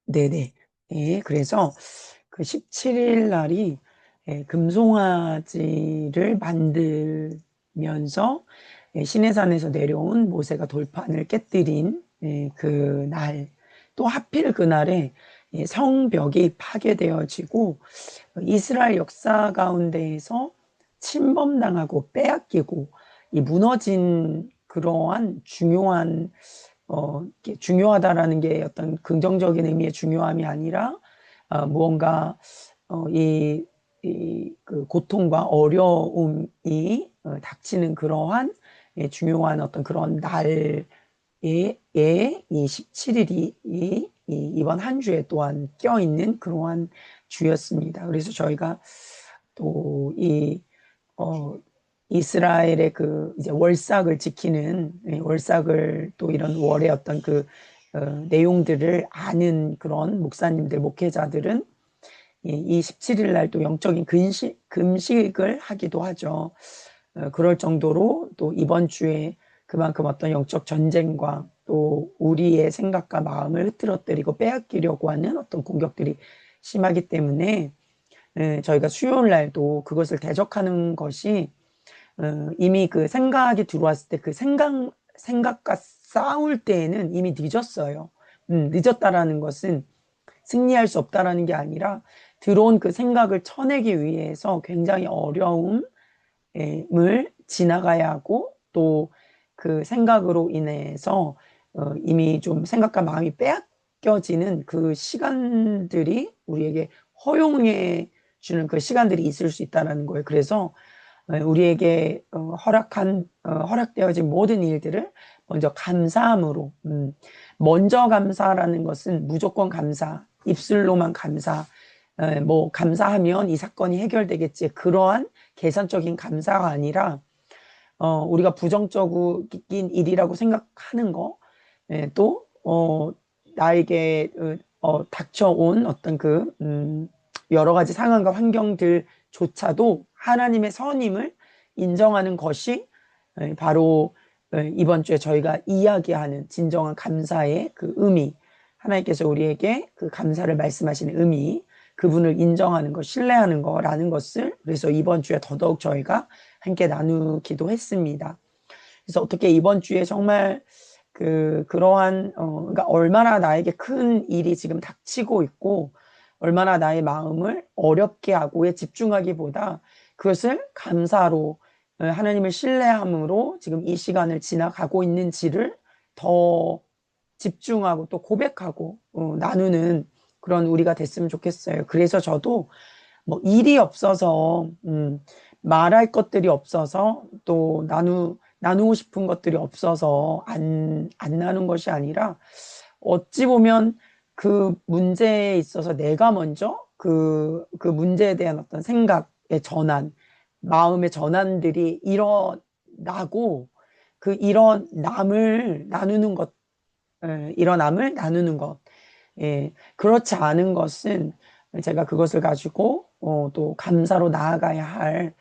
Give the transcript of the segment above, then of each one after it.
네네. 예, 그래서 그 17일 날이 금송아지를 만들면서 시내산에서 내려온 모세가 돌판을 깨뜨린 그 날, 또 하필 그날에 성벽이 파괴되어지고 이스라엘 역사 가운데에서 침범당하고 빼앗기고 이 무너진 그러한 중요한 이게 중요하다라는 게 어떤 긍정적인 의미의 중요함이 아니라 무언가 그 고통과 어려움이 닥치는 그러한 중요한 어떤 그런 날에 이 17일이 이번 한 주에 또한 껴있는 그러한 주였습니다. 그래서 저희가 또 어, 이스라엘의 그 이제 월삭을 지키는 월삭을 또 이런 월의 어떤 내용들을 아는 그런 목사님들, 목회자들은 이 17일 날 또 영적인 금식을 하기도 하죠. 그럴 정도로 또 이번 주에 그만큼 어떤 영적 전쟁과 또 우리의 생각과 마음을 흐트러뜨리고 빼앗기려고 하는 어떤 공격들이 심하기 때문에 저희가 수요일 날도 그것을 대적하는 것이 이미 그 생각이 들어왔을 때 그 생각과 싸울 때에는 이미 늦었어요. 늦었다라는 것은 승리할 수 없다라는 게 아니라 들어온 그 생각을 쳐내기 위해서 굉장히 어려움을 지나가야 하고 또 그 생각으로 인해서 이미 좀 생각과 마음이 빼앗겨지는 그 시간들이 우리에게 허용해 주는 그 시간들이 있을 수 있다는 거예요. 그래서 우리에게 허락되어진 모든 일들을 먼저 감사함으로, 먼저 감사라는 것은 무조건 감사, 입술로만 감사, 뭐 감사하면 이 사건이 해결되겠지. 그러한 계산적인 감사가 아니라 우리가 부정적인 일이라고 생각하는 거, 또 나에게 닥쳐온 어떤 여러 가지 상황과 환경들조차도 하나님의 선임을 인정하는 것이 바로 이번 주에 저희가 이야기하는 진정한 감사의 그 의미, 하나님께서 우리에게 그 감사를 말씀하시는 의미, 그분을 인정하는 것, 신뢰하는 거라는 것을 그래서 이번 주에 더더욱 저희가 함께 나누기도 했습니다. 그래서 어떻게 이번 주에 정말 그러한 그러니까 얼마나 나에게 큰 일이 지금 닥치고 있고 얼마나 나의 마음을 어렵게 하고에 집중하기보다 그것을 감사로 하나님을 신뢰함으로 지금 이 시간을 지나가고 있는지를 더 집중하고 또 고백하고 나누는 그런 우리가 됐으면 좋겠어요. 그래서 저도 뭐 일이 없어서 말할 것들이 없어서 또 나누고 싶은 것들이 없어서 안 나눈 것이 아니라 어찌 보면 그 문제에 있어서 내가 먼저 그 문제에 대한 어떤 생각의 전환, 마음의 전환들이 일어나고 그 일어남을 나누는 것, 일어남을 나누는 것. 그렇지 않은 것은 제가 그것을 가지고 또 감사로 나아가야 할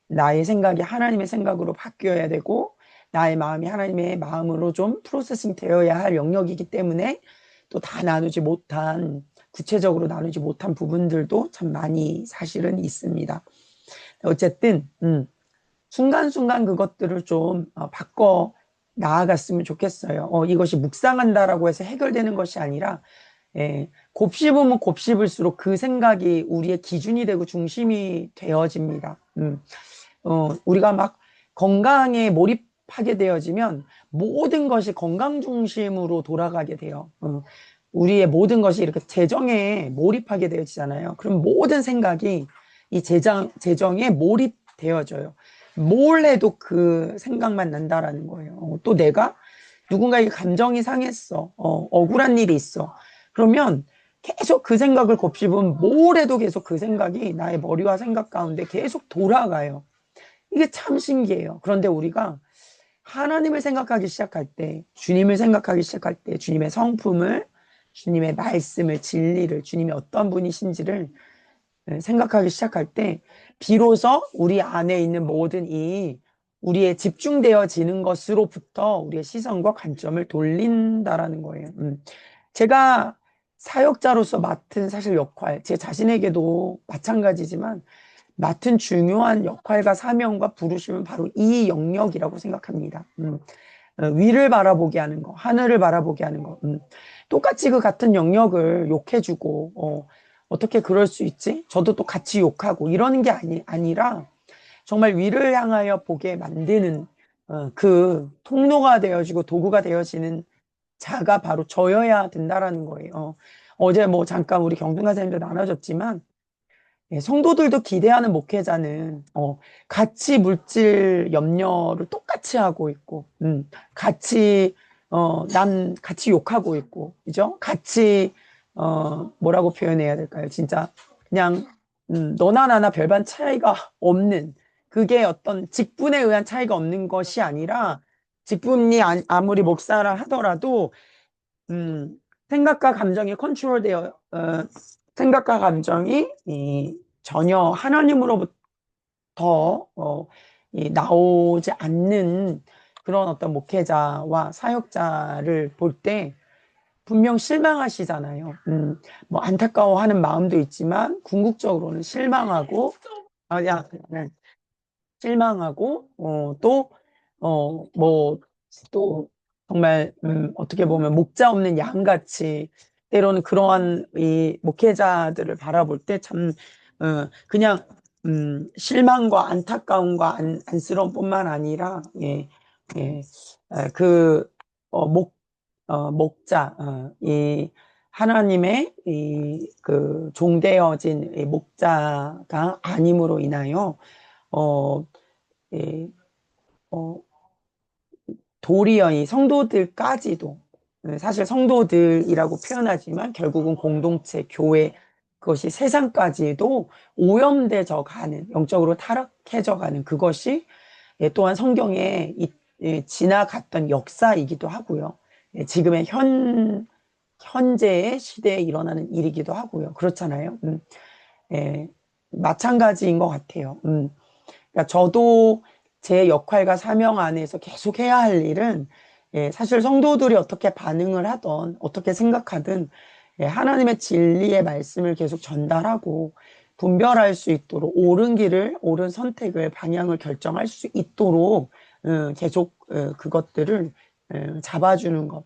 나의 생각이 하나님의 생각으로 바뀌어야 되고 나의 마음이 하나님의 마음으로 좀 프로세싱 되어야 할 영역이기 때문에 또 다 나누지 못한 구체적으로 나누지 못한 부분들도 참 많이 사실은 있습니다. 어쨌든 순간순간 그것들을 좀 바꿔 나아갔으면 좋겠어요. 이것이 묵상한다라고 해서 해결되는 것이 아니라 곱씹으면 곱씹을수록 그 생각이 우리의 기준이 되고 중심이 되어집니다. 우리가 막 건강에 몰입하게 되어지면 모든 것이 건강 중심으로 돌아가게 돼요. 우리의 모든 것이 이렇게 재정에 몰입하게 되어지잖아요. 그럼 모든 생각이 이 재정에 몰입되어져요. 뭘 해도 그 생각만 난다라는 거예요. 또 내가 누군가에게 감정이 상했어. 억울한 일이 있어. 그러면 계속 그 생각을 곱씹으면 뭘 해도 계속 그 생각이 나의 머리와 생각 가운데 계속 돌아가요. 이게 참 신기해요. 그런데 우리가 하나님을 생각하기 시작할 때, 주님을 생각하기 시작할 때, 주님의 성품을, 주님의 말씀을, 진리를, 주님이 어떤 분이신지를 생각하기 시작할 때, 비로소 우리 안에 있는 모든 우리의 집중되어지는 것으로부터 우리의 시선과 관점을 돌린다라는 거예요. 제가 사역자로서 맡은 사실 역할, 제 자신에게도 마찬가지지만 맡은 중요한 역할과 사명과 부르심은 바로 이 영역이라고 생각합니다. 위를 바라보게 하는 거, 하늘을 바라보게 하는 거. 똑같이 그 같은 영역을 욕해주고, 어떻게 그럴 수 있지? 저도 또 같이 욕하고 이러는 게 아니라 정말 위를 향하여 보게 만드는 그 통로가 되어지고 도구가 되어지는 자가 바로 저여야 된다라는 거예요. 어제 뭐 잠깐 우리 경중간사님도 나눠줬지만 예, 성도들도 기대하는 목회자는 같이 물질 염려를 똑같이 하고 있고, 같이 남 같이 욕하고 있고, 그죠? 같이 뭐라고 표현해야 될까요? 진짜 그냥 너나 나나 별반 차이가 없는 그게 어떤 직분에 의한 차이가 없는 것이 아니라 직분이 아무리 목사라 하더라도 생각과 감정이 컨트롤되어 생각과 감정이 전혀 하나님으로부터 나오지 않는 그런 어떤 목회자와 사역자를 볼 때 분명 실망하시잖아요. 뭐 안타까워하는 마음도 있지만 궁극적으로는 실망하고 야, 네. 실망하고 뭐 또 정말 어떻게 보면 목자 없는 양같이 때로는 그러한 이 목회자들을 바라볼 때 참 그냥 실망과 안타까움과 안쓰러움뿐만 아니라 예, 그 목자 이 하나님의 이 그 종되어진 이 목자가 아님으로 인하여 어, 예, 어, 도리어 이 성도들까지도 사실 성도들이라고 표현하지만 결국은 공동체, 교회 그것이 세상까지도 오염되져 가는 영적으로 타락해져 가는 그것이 또한 성경에 지나갔던 역사이기도 하고요. 지금의 현재의 시대에 일어나는 일이기도 하고요. 그렇잖아요. 예, 마찬가지인 것 같아요. 그러니까 저도 제 역할과 사명 안에서 계속 해야 할 일은 사실 성도들이 어떻게 반응을 하던 어떻게 생각하든 하나님의 진리의 말씀을 계속 전달하고 분별할 수 있도록 옳은 길을 옳은 선택을 방향을 결정할 수 있도록 계속 그것들을 잡아주는 것,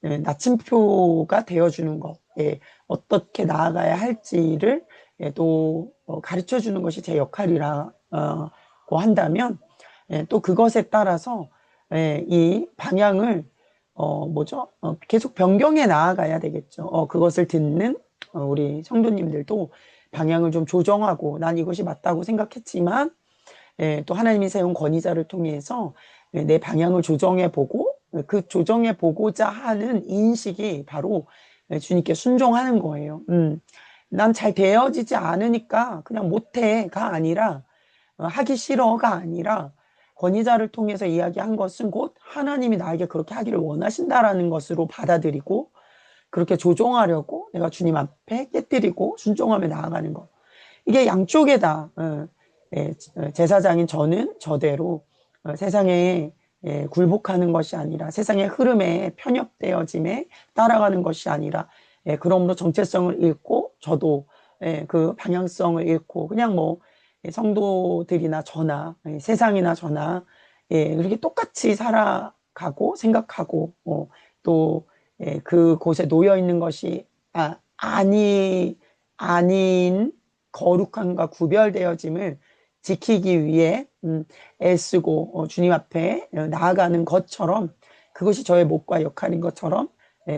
나침표가 되어주는 것, 어떻게 나아가야 할지를 또 가르쳐 주는 것이 제 역할이라 고 한다면 또 그것에 따라서 이 방향을 뭐죠? 계속 변경해 나아가야 되겠죠. 그것을 듣는 우리 성도님들도 방향을 좀 조정하고 난 이것이 맞다고 생각했지만 또 하나님이 세운 권위자를 통해서 내 방향을 조정해 보고 그 조정해 보고자 하는 인식이 바로 주님께 순종하는 거예요. 난 잘 되어지지 않으니까 그냥 못해가 아니라 하기 싫어가 아니라 권위자를 통해서 이야기한 것은 곧 하나님이 나에게 그렇게 하기를 원하신다라는 것으로 받아들이고 그렇게 조종하려고 내가 주님 앞에 깨뜨리고 순종하며 나아가는 것. 이게 양쪽에 다 제사장인 저는 저대로 세상에 굴복하는 것이 아니라 세상의 흐름에 편협되어짐에 따라가는 것이 아니라 그러므로 정체성을 잃고 저도 그 방향성을 잃고 그냥 뭐 성도들이나 저나 세상이나 저나 그렇게 똑같이 살아가고 생각하고 또 그곳에 놓여 있는 것이 아닌 거룩함과 구별되어짐을 지키기 위해 애쓰고 주님 앞에 나아가는 것처럼 그것이 저의 몫과 역할인 것처럼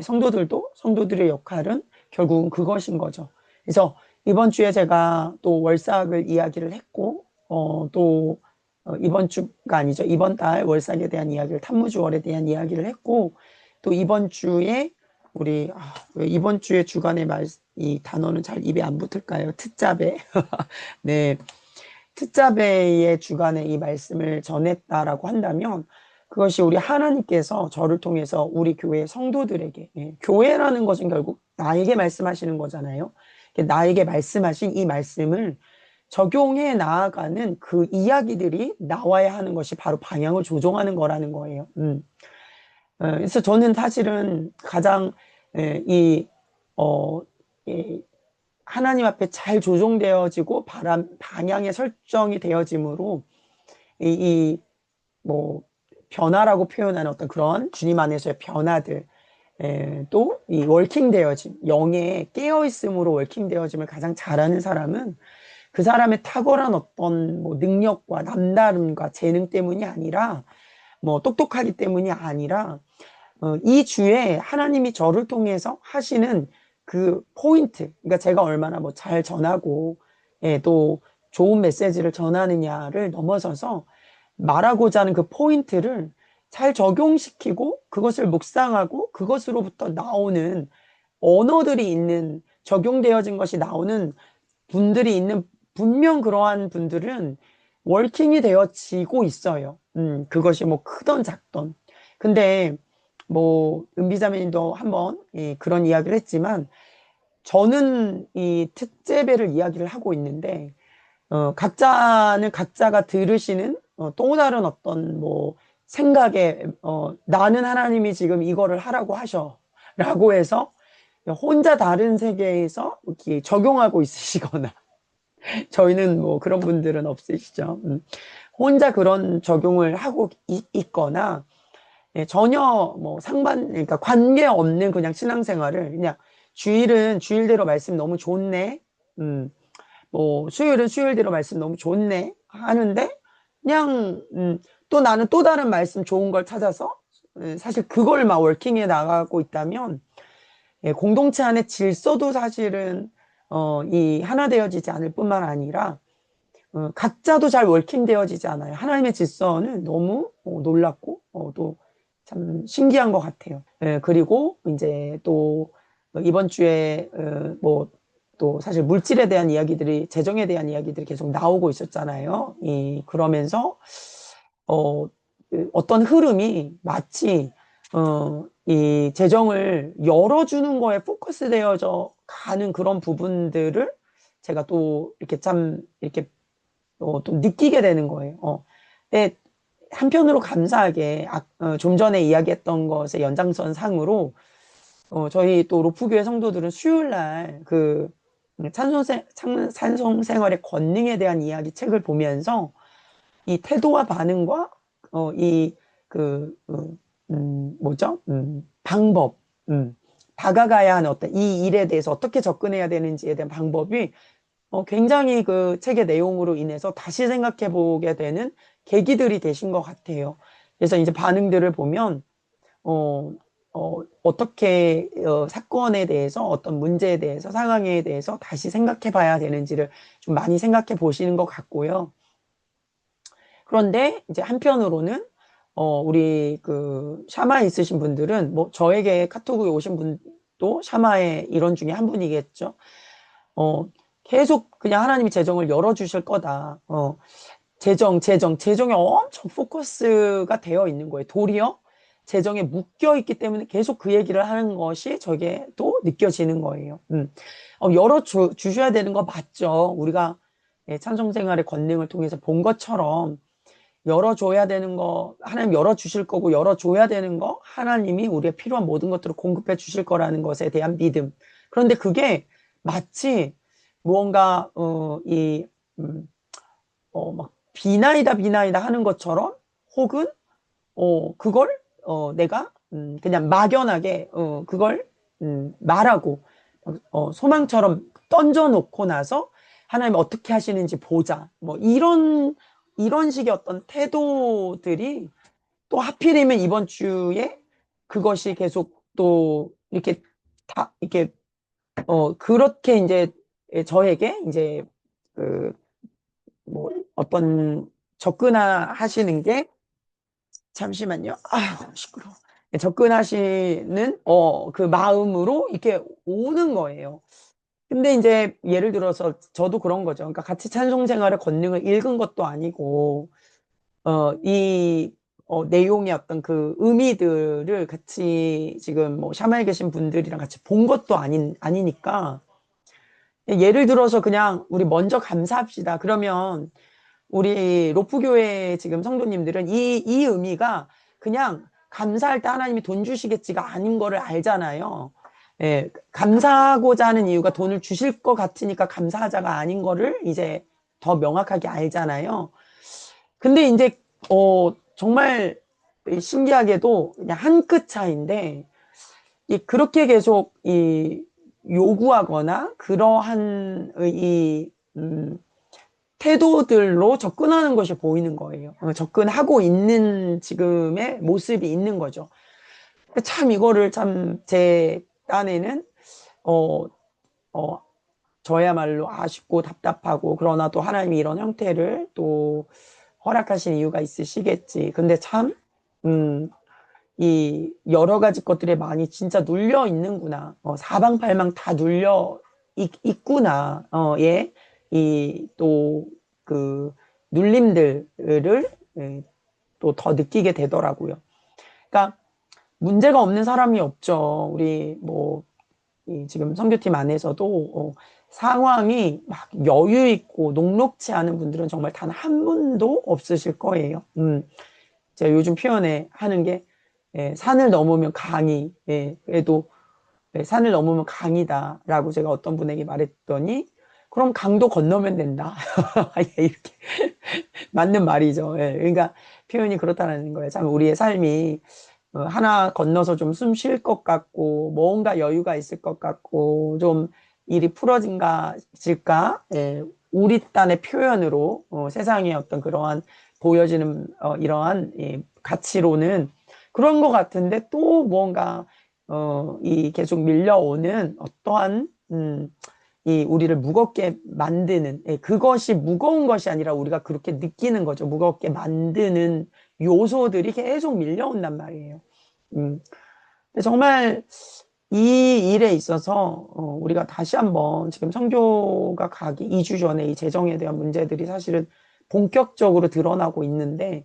성도들도 성도들의 역할은 결국은 그것인 거죠. 그래서 이번 주에 제가 또 월삭을 이야기를 했고 또 이번 주가 아니죠. 이번 달 월삭에 대한 이야기를 탐무주월에 대한 이야기를 했고 또 이번 주에 우리 왜 이번 주에 주간의 이 단어는 잘 입에 안 붙을까요? 트자베. 네. 트자베의 주간에 이 말씀을 전했다라고 한다면 그것이 우리 하나님께서 저를 통해서 우리 교회 성도들에게 교회라는 것은 결국 나에게 말씀하시는 거잖아요. 나에게 말씀하신 이 말씀을 적용해 나아가는 그 이야기들이 나와야 하는 것이 바로 방향을 조종하는 거라는 거예요. 그래서 저는 사실은 가장 이 어, 이 하나님 앞에 잘 조종되어지고 방향에 설정이 되어지므로 뭐 변화라고 표현하는 어떤 그런 주님 안에서의 변화들, 또 이 월킹 되어짐, 영의 깨어 있음으로 월킹 되어짐을 가장 잘하는 사람은 그 사람의 탁월한 어떤 뭐 능력과 남다름과 재능 때문이 아니라 뭐 똑똑하기 때문이 아니라 이 주에 하나님이 저를 통해서 하시는 그 포인트, 그러니까 제가 얼마나 뭐 잘 전하고 또 좋은 메시지를 전하느냐를 넘어서서 말하고자 하는 그 포인트를 잘 적용시키고 그것을 묵상하고 그것으로부터 나오는 언어들이 있는 적용되어진 것이 나오는 분들이 있는 분명 그러한 분들은 월킹이 되어지고 있어요. 그것이 뭐 크던 작던. 근데 뭐 은비자매님도 한번 그런 이야기를 했지만 저는 이 특제배를 이야기를 하고 있는데 각자는 각자가 들으시는 또 다른 어떤 뭐 생각에 나는 하나님이 지금 이거를 하라고 하셔 라고 해서 혼자 다른 세계에서 이렇게 적용하고 있으시거나 저희는 뭐 그런 분들은 없으시죠. 혼자 그런 적용을 하고 있거나 전혀 뭐 그러니까 관계없는 그냥 신앙생활을 그냥 주일은 주일대로 말씀 너무 좋네. 뭐 수요일은 수요일대로 말씀 너무 좋네 하는데 그냥 또 나는 또 다른 말씀 좋은 걸 찾아서 사실 그걸 막 월킹해 나가고 있다면 공동체 안의 질서도 사실은 이 하나 되어지지 않을 뿐만 아니라 각자도 잘 월킹되어지지 않아요. 하나님의 질서는 너무 놀랍고 또 참 신기한 것 같아요. 그리고 이제 또 이번 주에 뭐 또 사실 물질에 대한 이야기들이 재정에 대한 이야기들이 계속 나오고 있었잖아요. 그러면서 어떤 흐름이 마치 이 재정을 열어주는 거에 포커스되어져 가는 그런 부분들을 제가 또 이렇게 참 이렇게 또 느끼게 되는 거예요. 근데 한편으로 감사하게 좀 전에 이야기했던 것의 연장선 상으로 저희 또 로프교회 성도들은 수요일 날그 찬송 생활의 권능에 대한 이야기 책을 보면서 이 태도와 반응과 이그 뭐죠? 방법, 다가가야 하는 어떤 이 일에 대해서 어떻게 접근해야 되는지에 대한 방법이 굉장히 그 책의 내용으로 인해서 다시 생각해 보게 되는 계기들이 되신 것 같아요. 그래서 이제 반응들을 보면, 어떻게, 사건에 대해서, 어떤 문제에 대해서, 상황에 대해서 다시 생각해 봐야 되는지를 좀 많이 생각해 보시는 것 같고요. 그런데 이제 한편으로는, 우리 그 샤마에 있으신 분들은, 뭐, 저에게 카톡에 오신 분도 샤마의 일원 중에 한 분이겠죠. 계속 그냥 하나님이 재정을 열어주실 거다. 재정에 엄청 포커스가 되어 있는 거예요. 도리어 재정에 묶여 있기 때문에 계속 그 얘기를 하는 것이 저게 또 느껴지는 거예요. 주셔야 되는 거 맞죠? 우리가 찬송 생활의 권능을 통해서 본 것처럼 열어줘야 되는 거, 하나님 열어주실 거고, 열어줘야 되는 거, 하나님이 우리의 필요한 모든 것들을 공급해 주실 거라는 것에 대한 믿음. 그런데 그게 마치 무언가, 막 비나이다 하는 것처럼 혹은, 그걸, 내가, 그냥 막연하게, 그걸, 말하고, 소망처럼 던져놓고 나서 하나님 어떻게 하시는지 보자. 뭐 이런 식의 어떤 태도들이 또 하필이면 이번 주에 그것이 계속 또 이렇게 이렇게, 그렇게 이제 저에게 이제 그 뭐 어떤 접근하시는 게 잠시만요. 아, 시끄러워. 접근하시는 그 마음으로 이렇게 오는 거예요. 근데 이제 예를 들어서 저도 그런 거죠. 그러니까 같이 찬송 생활의 권능을 읽은 것도 아니고 이 내용의 어떤 그 의미들을 같이 지금 뭐 샤마에 계신 분들이랑 같이 본 것도 아니니까 예를 들어서 그냥 우리 먼저 감사합시다. 그러면 우리 로프교회 지금 성도님들은 이 의미가 그냥 감사할 때 하나님이 돈 주시겠지가 아닌 거를 알잖아요. 예, 감사하고자 하는 이유가 돈을 주실 것 같으니까 감사하자가 아닌 거를 이제 더 명확하게 알잖아요. 근데 이제, 정말 신기하게도 그냥 한 끗 차이인데, 그렇게 계속 요구하거나 그러한 태도들로 접근하는 것이 보이는 거예요. 접근하고 있는 지금의 모습이 있는 거죠. 참 이거를 참 제 딴에는 어, 어, 저야말로 아쉽고 답답하고 그러나 또 하나님이 이런 형태를 또 허락하신 이유가 있으시겠지. 근데 참, 이 여러 가지 것들에 많이 진짜 눌려 있는구나. 사방팔방 다 눌려 있구나. 예. 이 또 그 눌림들을 예, 또 더 느끼게 되더라고요. 그러니까 문제가 없는 사람이 없죠. 우리 뭐 지금 선교팀 안에서도 상황이 막 여유 있고 녹록치 않은 분들은 정말 단 한 분도 없으실 거예요. 제가 요즘 표현에 하는 게 산을 넘으면 강이, 그래도 산을 넘으면 강이다라고 제가 어떤 분에게 말했더니 그럼 강도 건너면 된다. 이렇게 맞는 말이죠. 그러니까 표현이 그렇다는 거예요. 참 우리의 삶이 하나 건너서 좀 숨 쉴 것 같고 뭔가 여유가 있을 것 같고 좀 일이 풀어진가 질까 우리 딴의 표현으로 세상의 어떤 그러한 보여지는 이러한 가치로는 그런 것 같은데 또 뭔가 이 계속 밀려오는 어떠한 이 우리를 무겁게 만드는 그것이 무거운 것이 아니라 우리가 그렇게 느끼는 거죠. 무겁게 만드는 요소들이 계속 밀려온단 말이에요. 근데 정말 이 일에 있어서 우리가 다시 한번 지금 선교가 가기 2주 전에 이 재정에 대한 문제들이 사실은 본격적으로 드러나고 있는데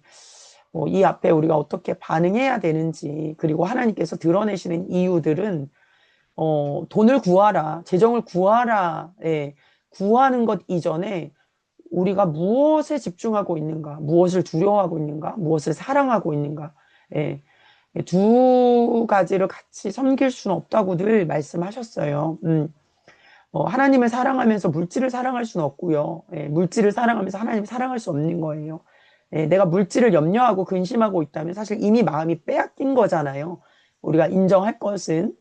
이 앞에 우리가 어떻게 반응해야 되는지 그리고 하나님께서 드러내시는 이유들은 돈을 구하라, 재정을 구하라, 구하는 것 이전에 우리가 무엇에 집중하고 있는가, 무엇을 두려워하고 있는가, 무엇을 사랑하고 있는가, 예, 두 가지를 같이 섬길 수는 없다고 늘 말씀하셨어요. 하나님을 사랑하면서 물질을 사랑할 수는 없고요. 물질을 사랑하면서 하나님을 사랑할 수 없는 거예요. 내가 물질을 염려하고 근심하고 있다면 사실 이미 마음이 빼앗긴 거잖아요. 우리가 인정할 것은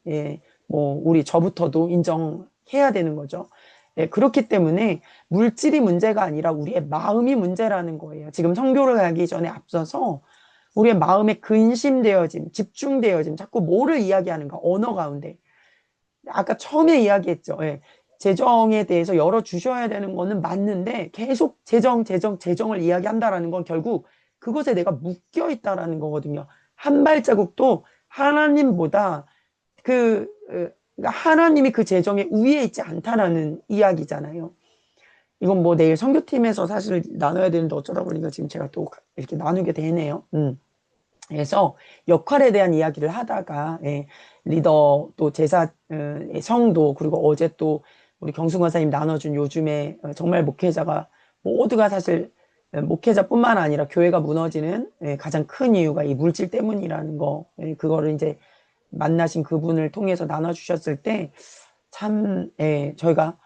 뭐 우리 저부터도 인정해야 되는 거죠. 그렇기 때문에 물질이 문제가 아니라 우리의 마음이 문제라는 거예요. 지금 선교를 가기 전에 앞서서 우리의 마음에 근심되어짐, 집중되어짐, 자꾸 뭐를 이야기하는가, 언어 가운데. 아까 처음에 이야기했죠. 재정에 대해서 열어주셔야 되는 거는 맞는데 계속 재정을 이야기한다라는 건 결국 그것에 내가 묶여 있다라는 거거든요. 한 발자국도 하나님보다 그러니까 하나님이 그 재정에 우위에 있지 않다라는 이야기잖아요. 이건 뭐 내일 선교팀에서 사실 나눠야 되는데 어쩌다 보니까 지금 제가 또 이렇게 나누게 되네요. 그래서 역할에 대한 이야기를 하다가 리더 또 제사 성도 그리고 어제 또 우리 경순 권사님 나눠준 요즘에 정말 목회자가 모두가 사실 목회자뿐만 아니라 교회가 무너지는 가장 큰 이유가 이 물질 때문이라는 거 그거를 이제 만나신 그분을 통해서 나눠주셨을 때 참 저희가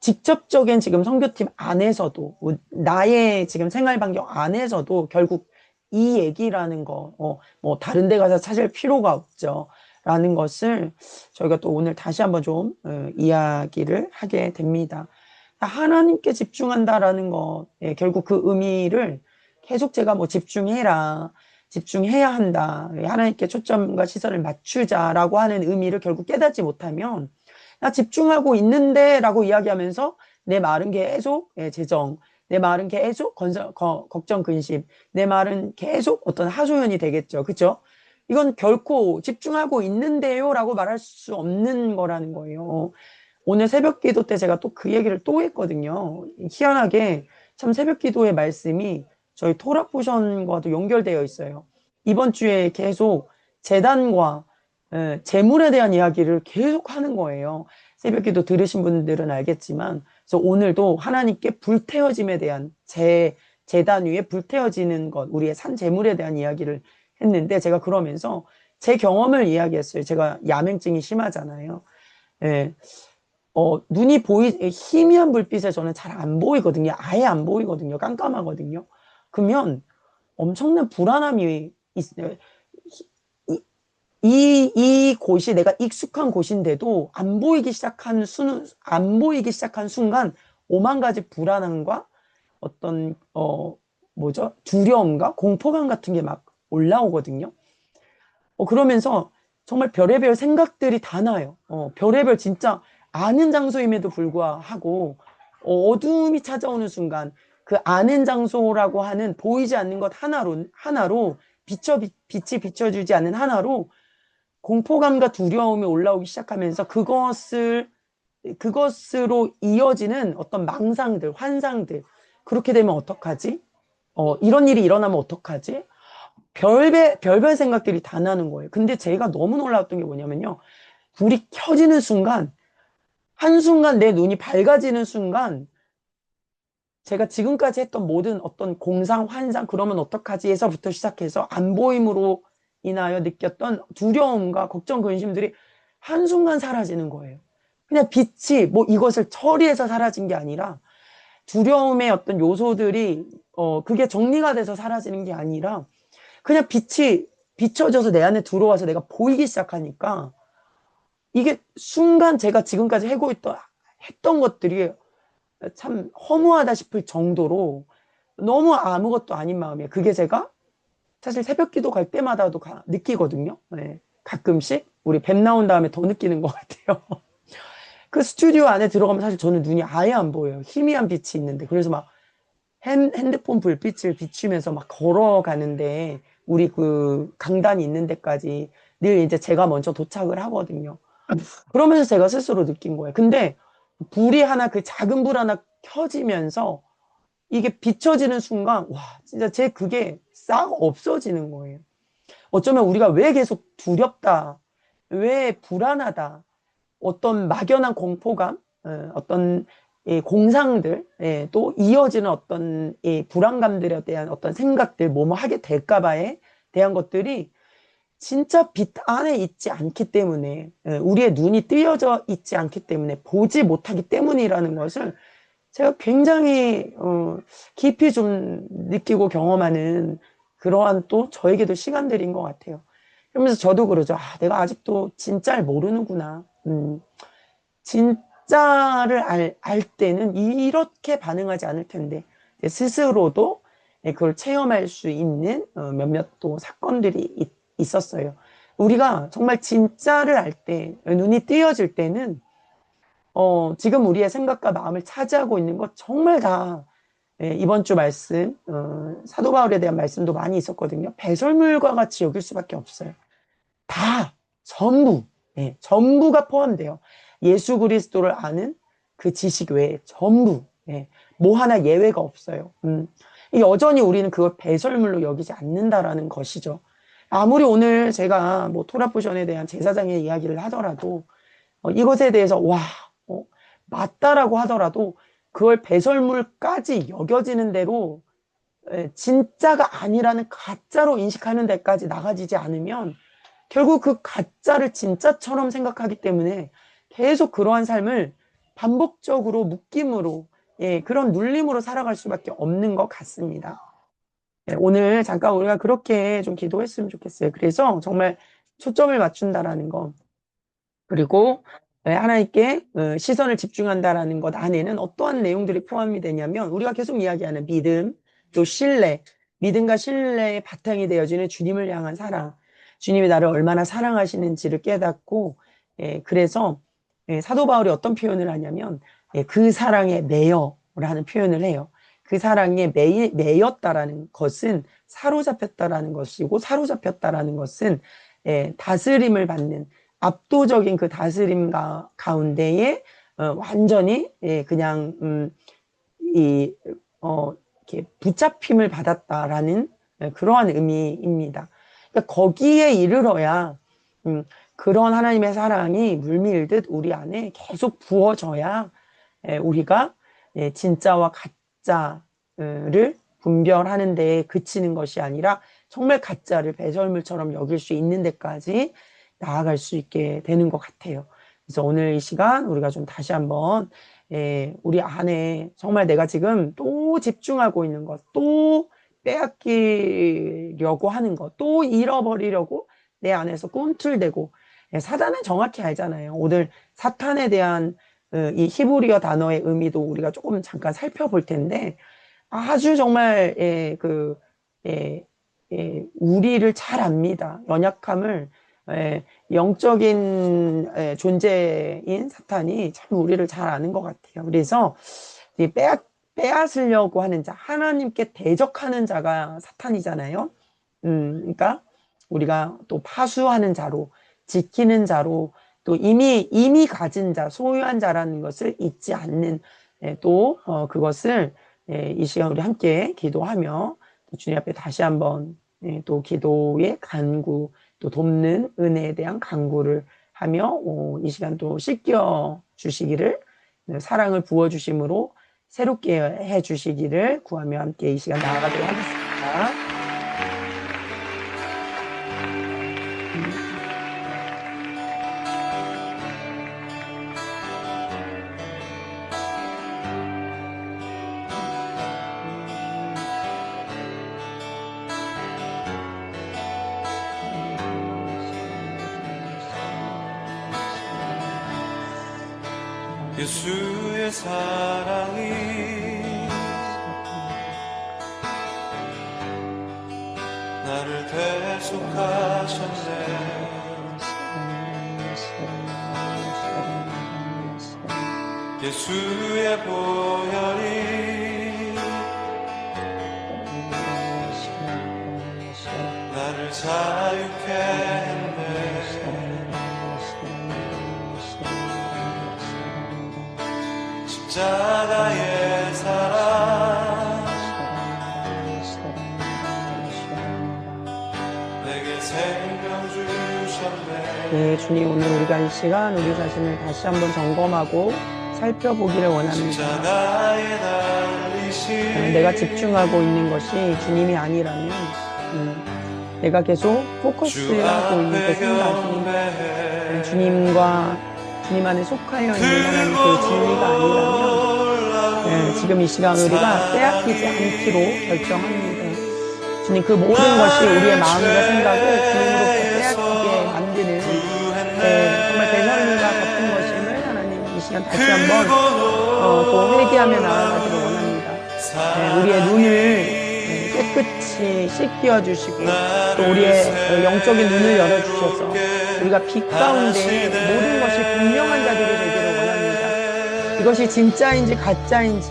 직접적인 지금 선교팀 안에서도 나의 지금 생활 반경 안에서도 결국 이 얘기라는 거, 뭐 다른 데 가서 찾을 필요가 없죠. 라는 것을 저희가 또 오늘 다시 한번 좀 이야기를 하게 됩니다. 하나님께 집중한다라는 것, 결국 그 의미를 계속 제가 뭐 집중해라, 집중해야 한다, 하나님께 초점과 시선을 맞추자라고 하는 의미를 결국 깨닫지 못하면 나 집중하고 있는데 라고 이야기하면서 내 말은 계속 재정, 내 말은 계속 걱정, 근심, 내 말은 계속 어떤 하소연이 되겠죠. 그쵸? 이건 결코 집중하고 있는데요 라고 말할 수 없는 거라는 거예요. 오늘 새벽 기도 때 제가 또 그 얘기를 또 했거든요. 희한하게 참 새벽 기도의 말씀이 저희 토라 포션과도 연결되어 있어요. 이번 주에 계속 재단과 재물에 대한 이야기를 계속 하는 거예요. 새벽 기도 들으신 분들은 알겠지만 그래서 오늘도 하나님께 불태워짐에 대한 재단 위에 불태워지는 것, 우리의 산 재물에 대한 이야기를 했는데 제가 그러면서 제 경험을 이야기했어요. 제가 야맹증이 심하잖아요. 예. 눈이 희미한 불빛에 저는 잘 안 보이거든요. 아예 안 보이거든요. 깜깜하거든요. 그러면 엄청난 불안함이 있어요. 이 곳이 내가 익숙한 곳인데도 안 보이기 시작한 순간 오만 가지 불안함과 어떤, 두려움과 공포감 같은 게 막 올라오거든요. 그러면서 정말 별의별 생각들이 다 나요. 별의별 진짜 아는 장소임에도 불구하고 어둠이 찾아오는 순간 그 아는 장소라고 하는 보이지 않는 것 하나로 빛이 비춰주지 않는 하나로 공포감과 두려움이 올라오기 시작하면서 그것으로 이어지는 어떤 망상들, 환상들, 그렇게 되면 어떡하지? 이런 일이 일어나면 어떡하지? 별별 생각들이 다 나는 거예요. 근데 제가 너무 놀라웠던 게 뭐냐면요. 불이 켜지는 순간, 한순간 내 눈이 밝아지는 순간, 제가 지금까지 했던 모든 어떤 공상, 환상, 그러면 어떡하지에서부터 시작해서 안 보임으로 인하여 느꼈던 두려움과 걱정, 근심들이 한순간 사라지는 거예요. 그냥 빛이 이것을 처리해서 사라진 게 아니라 두려움의 어떤 요소들이, 그게 정리가 돼서 사라지는 게 아니라 그냥 빛이 비춰져서 내 안에 들어와서 내가 보이기 시작하니까 이게 순간 제가 지금까지 했던 것들이 참 허무하다 싶을 정도로 너무 아무것도 아닌 마음이에요. 그게 제가 사실 새벽 기도 갈 때마다도 느끼거든요. 네. 가끔씩 우리 뱀 나온 다음에 더 느끼는 것 같아요. 그 스튜디오 안에 들어가면 사실 저는 눈이 아예 안 보여요. 희미한 빛이 있는데. 그래서 막 핸드폰 불빛을 비추면서 막 걸어가는데 우리 그 강단이 있는 데까지 늘 이제 제가 먼저 도착을 하거든요. 그러면서 제가 스스로 느낀 거예요. 근데 그 작은 불 하나 켜지면서 이게 비춰지는 순간, 와, 진짜 그게 싹 없어지는 거예요. 어쩌면 우리가 왜 계속 두렵다, 왜 불안하다, 어떤 막연한 공포감, 어떤 공상들, 또 이어지는 어떤 불안감들에 대한 어떤 생각들, 뭐뭐 하게 될까봐에 대한 것들이 진짜 빛 안에 있지 않기 때문에, 우리의 눈이 뜨여져 있지 않기 때문에, 보지 못하기 때문이라는 것을 제가 굉장히 깊이 좀 느끼고 경험하는 그러한 또 저에게도 시간들인 것 같아요. 그러면서 저도 그러죠. 내가 아직도 진짜를 모르는구나. 진짜를 알 때는 이렇게 반응하지 않을 텐데 스스로도 그걸 체험할 수 있는 몇몇 또 사건들이 있었어요. 우리가 정말 진짜를 알 때, 눈이 띄어질 때는 지금 우리의 생각과 마음을 차지하고 있는 것 정말 다 이번 주 말씀, 사도 바울에 대한 말씀도 많이 있었거든요. 배설물과 같이 여길 수밖에 없어요. 다, 전부, 전부가 포함돼요. 예수 그리스도를 아는 그 지식 외에 전부, 뭐 하나 예외가 없어요. 여전히 우리는 그걸 배설물로 여기지 않는다라는 것이죠. 아무리 오늘 제가 토라포션에 대한 제사장의 이야기를 하더라도, 이것에 대해서, 맞다라고 하더라도, 그걸 배설물까지 여겨지는 대로, 진짜가 아니라는 가짜로 인식하는 데까지 나가지지 않으면, 결국 그 가짜를 진짜처럼 생각하기 때문에 계속 그러한 삶을 반복적으로 묶임으로 그런 눌림으로 살아갈 수밖에 없는 것 같습니다. 오늘 잠깐 우리가 그렇게 좀 기도했으면 좋겠어요. 그래서 정말 초점을 맞춘다라는 거 그리고 하나님께 시선을 집중한다라는 것 안에는 어떠한 내용들이 포함이 되냐면 우리가 계속 이야기하는 믿음, 또 신뢰, 믿음과 신뢰의 바탕이 되어지는 주님을 향한 사랑, 주님이 나를 얼마나 사랑하시는지를 깨닫고 그래서 사도 바울이 어떤 표현을 하냐면 그 사랑에 매여라는 표현을 해요. 그 사랑에 매였다라는 것은 사로잡혔다라는 것이고 사로잡혔다라는 것은 다스림을 받는 압도적인 그 다스림 가운데에 완전히 그냥 이렇게 붙잡힘을 받았다라는 그러한 의미입니다. 그러니까 거기에 이르러야 그런 하나님의 사랑이 물밀듯 우리 안에 계속 부어져야 우리가 진짜와 가짜를 분별하는 데에 그치는 것이 아니라 정말 가짜를 배설물처럼 여길 수 있는 데까지 나아갈 수 있게 되는 것 같아요. 그래서 오늘 이 시간 우리가 좀 다시 한번 우리 안에 정말 내가 지금 또 집중하고 있는 것, 또 빼앗기려고 하는 것, 또 잃어버리려고 내 안에서 꿈틀대고, 사단은 정확히 알잖아요. 오늘 사탄에 대한 이 히브리어 단어의 의미도 우리가 조금 잠깐 살펴볼 텐데, 아주 정말 우리를 잘 압니다. 연약함을, 영적인 존재인 사탄이 참 우리를 잘 아는 것 같아요. 그래서 빼앗으려고 하는 자, 하나님께 대적하는 자가 사탄이잖아요. 그러니까 우리가 또 파수하는 자로, 지키는 자로, 또 이미 가진 자, 소유한 자라는 것을 잊지 않는, 또 그것을 이 시간 우리 함께 기도하며 또 주님 앞에 다시 한번 또 기도의 간구, 또 돕는 은혜에 대한 간구를 하며 이 시간 또 씻겨 주시기를, 사랑을 부어 주심으로 새롭게 해 주시기를 구하며 함께 이 시간 나아가도록 하겠습니다. 예수의 사랑이 나를 대속하셨네. 예수의 보혈이 나를 자유케 했네. 십자가의 사랑 내게 생명 주셨네. 네, 주님, 오늘 우리가 이 시간 우리 자신을 다시 한번 점검하고 살펴보기를 원합니다. 내가 집중하고 있는 것이 주님이 아니라면 내가 계속 포커스하고 있는 그 생각이 주님 안에 속하여 있는 하나님 그 진리가 아니라면 지금 이 시간 우리가 빼앗기지 않기로 결정합니다. 주님, 그 모든 것이 우리의 마음과 생각을 주님으로부터 빼앗기게 만드는 정말 배설물과 같은 것임을 하나님 이 시간 다시 한번 또 회개하며 나아가기를 원합니다. 우리의 눈을 깨끗이 씻겨 주시고 또 우리의 영적인 눈을 열어주셔서 우리가 빛 가운데 모든 것이 분명한 자들이 되기를 원합니다. 이것이 진짜인지 가짜인지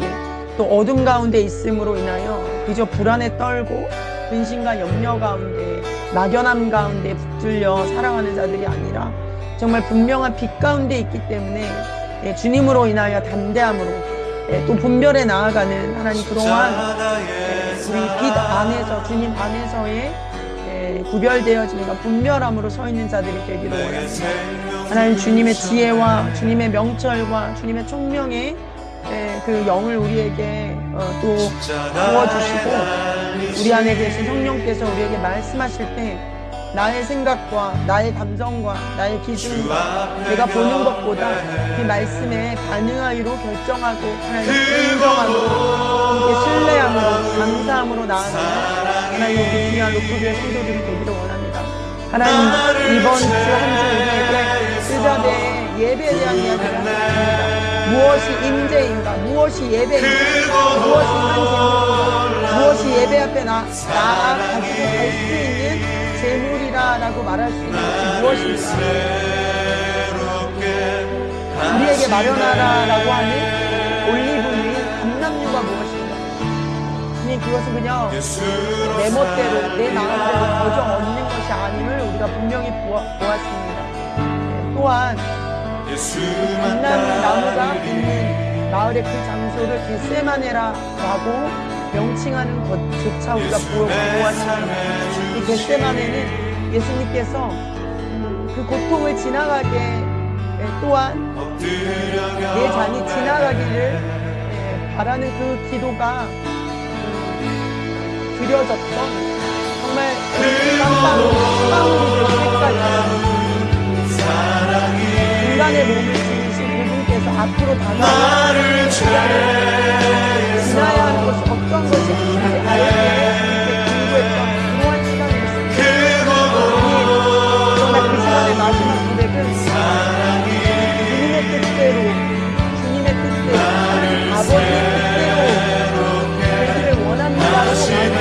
또 어둠 가운데 있음으로 인하여 그저 불안에 떨고 근심과 염려 가운데 막연함 가운데 붙들려 살아가는 자들이 아니라 정말 분명한 빛 가운데 있기 때문에 주님으로 인하여 담대함으로 또 분별에 나아가는 하나님 그러한 우리 빛 안에서 주님 안에서의 구별되어짐과 분별함으로 서 있는 자들이 되기를 원합니다. 하나님 주님의 지혜와 주님의 명철과 주님의 총명의 그 영을 우리에게 또 부어주시고 우리 안에 계신 성령께서 우리에게 말씀하실 때 나의 생각과 나의 감정과 나의 기준과 내가 보는 것보다 그 말씀에 반응하기로 결정하고 하나님 인정함으로 함께 신뢰함으로 감사함으로 나아가는 하나님 우리 귀한 로크교회 성도들이 되기를 원합니다. 하나님 이번 주 한 주 우리에게 쓰자대의 예배에 대한 이야기를 하셨습니다. 무엇이 임재인가, 무엇이 예배인가, 무엇이 한재물인가, 무엇이 예배 앞에 나아가지고 갈 수 있는 재물이라고 말할 수 있는 것이 무엇인가? 우리에게 마련하라라고 하는 올리브유인 감람류가 무엇인가? 주님, 그것은 그냥 내 멋대로 내 마음대로 거저 얻는 것이 아님을 우리가 분명히 보았습니다. 또한 감람류 나무가 있는 마을의 그 장소를 겟세마네라고 명칭하는 것조차 우리가 보았습니다. 이 겟세마네는 예수님께서 그 고통을 지나가게 또한 내 잔이 지나가기를 바라는 그 기도가 드려졌던 정말 땀방울이 될 때까지 사랑이 인간의 몸을 지니신 그분께서 앞으로 다가와 나를 죄에서 지나야 하는 것이 어떤 것이 있는지 알게 공부했던 그러한 시간이었습니다. 그러나 그 시간의 마지막 고백은 주님의 뜻대로 주님의 뜻대로 아버지의 뜻대로 되기를 원합니다라고 말했습니다.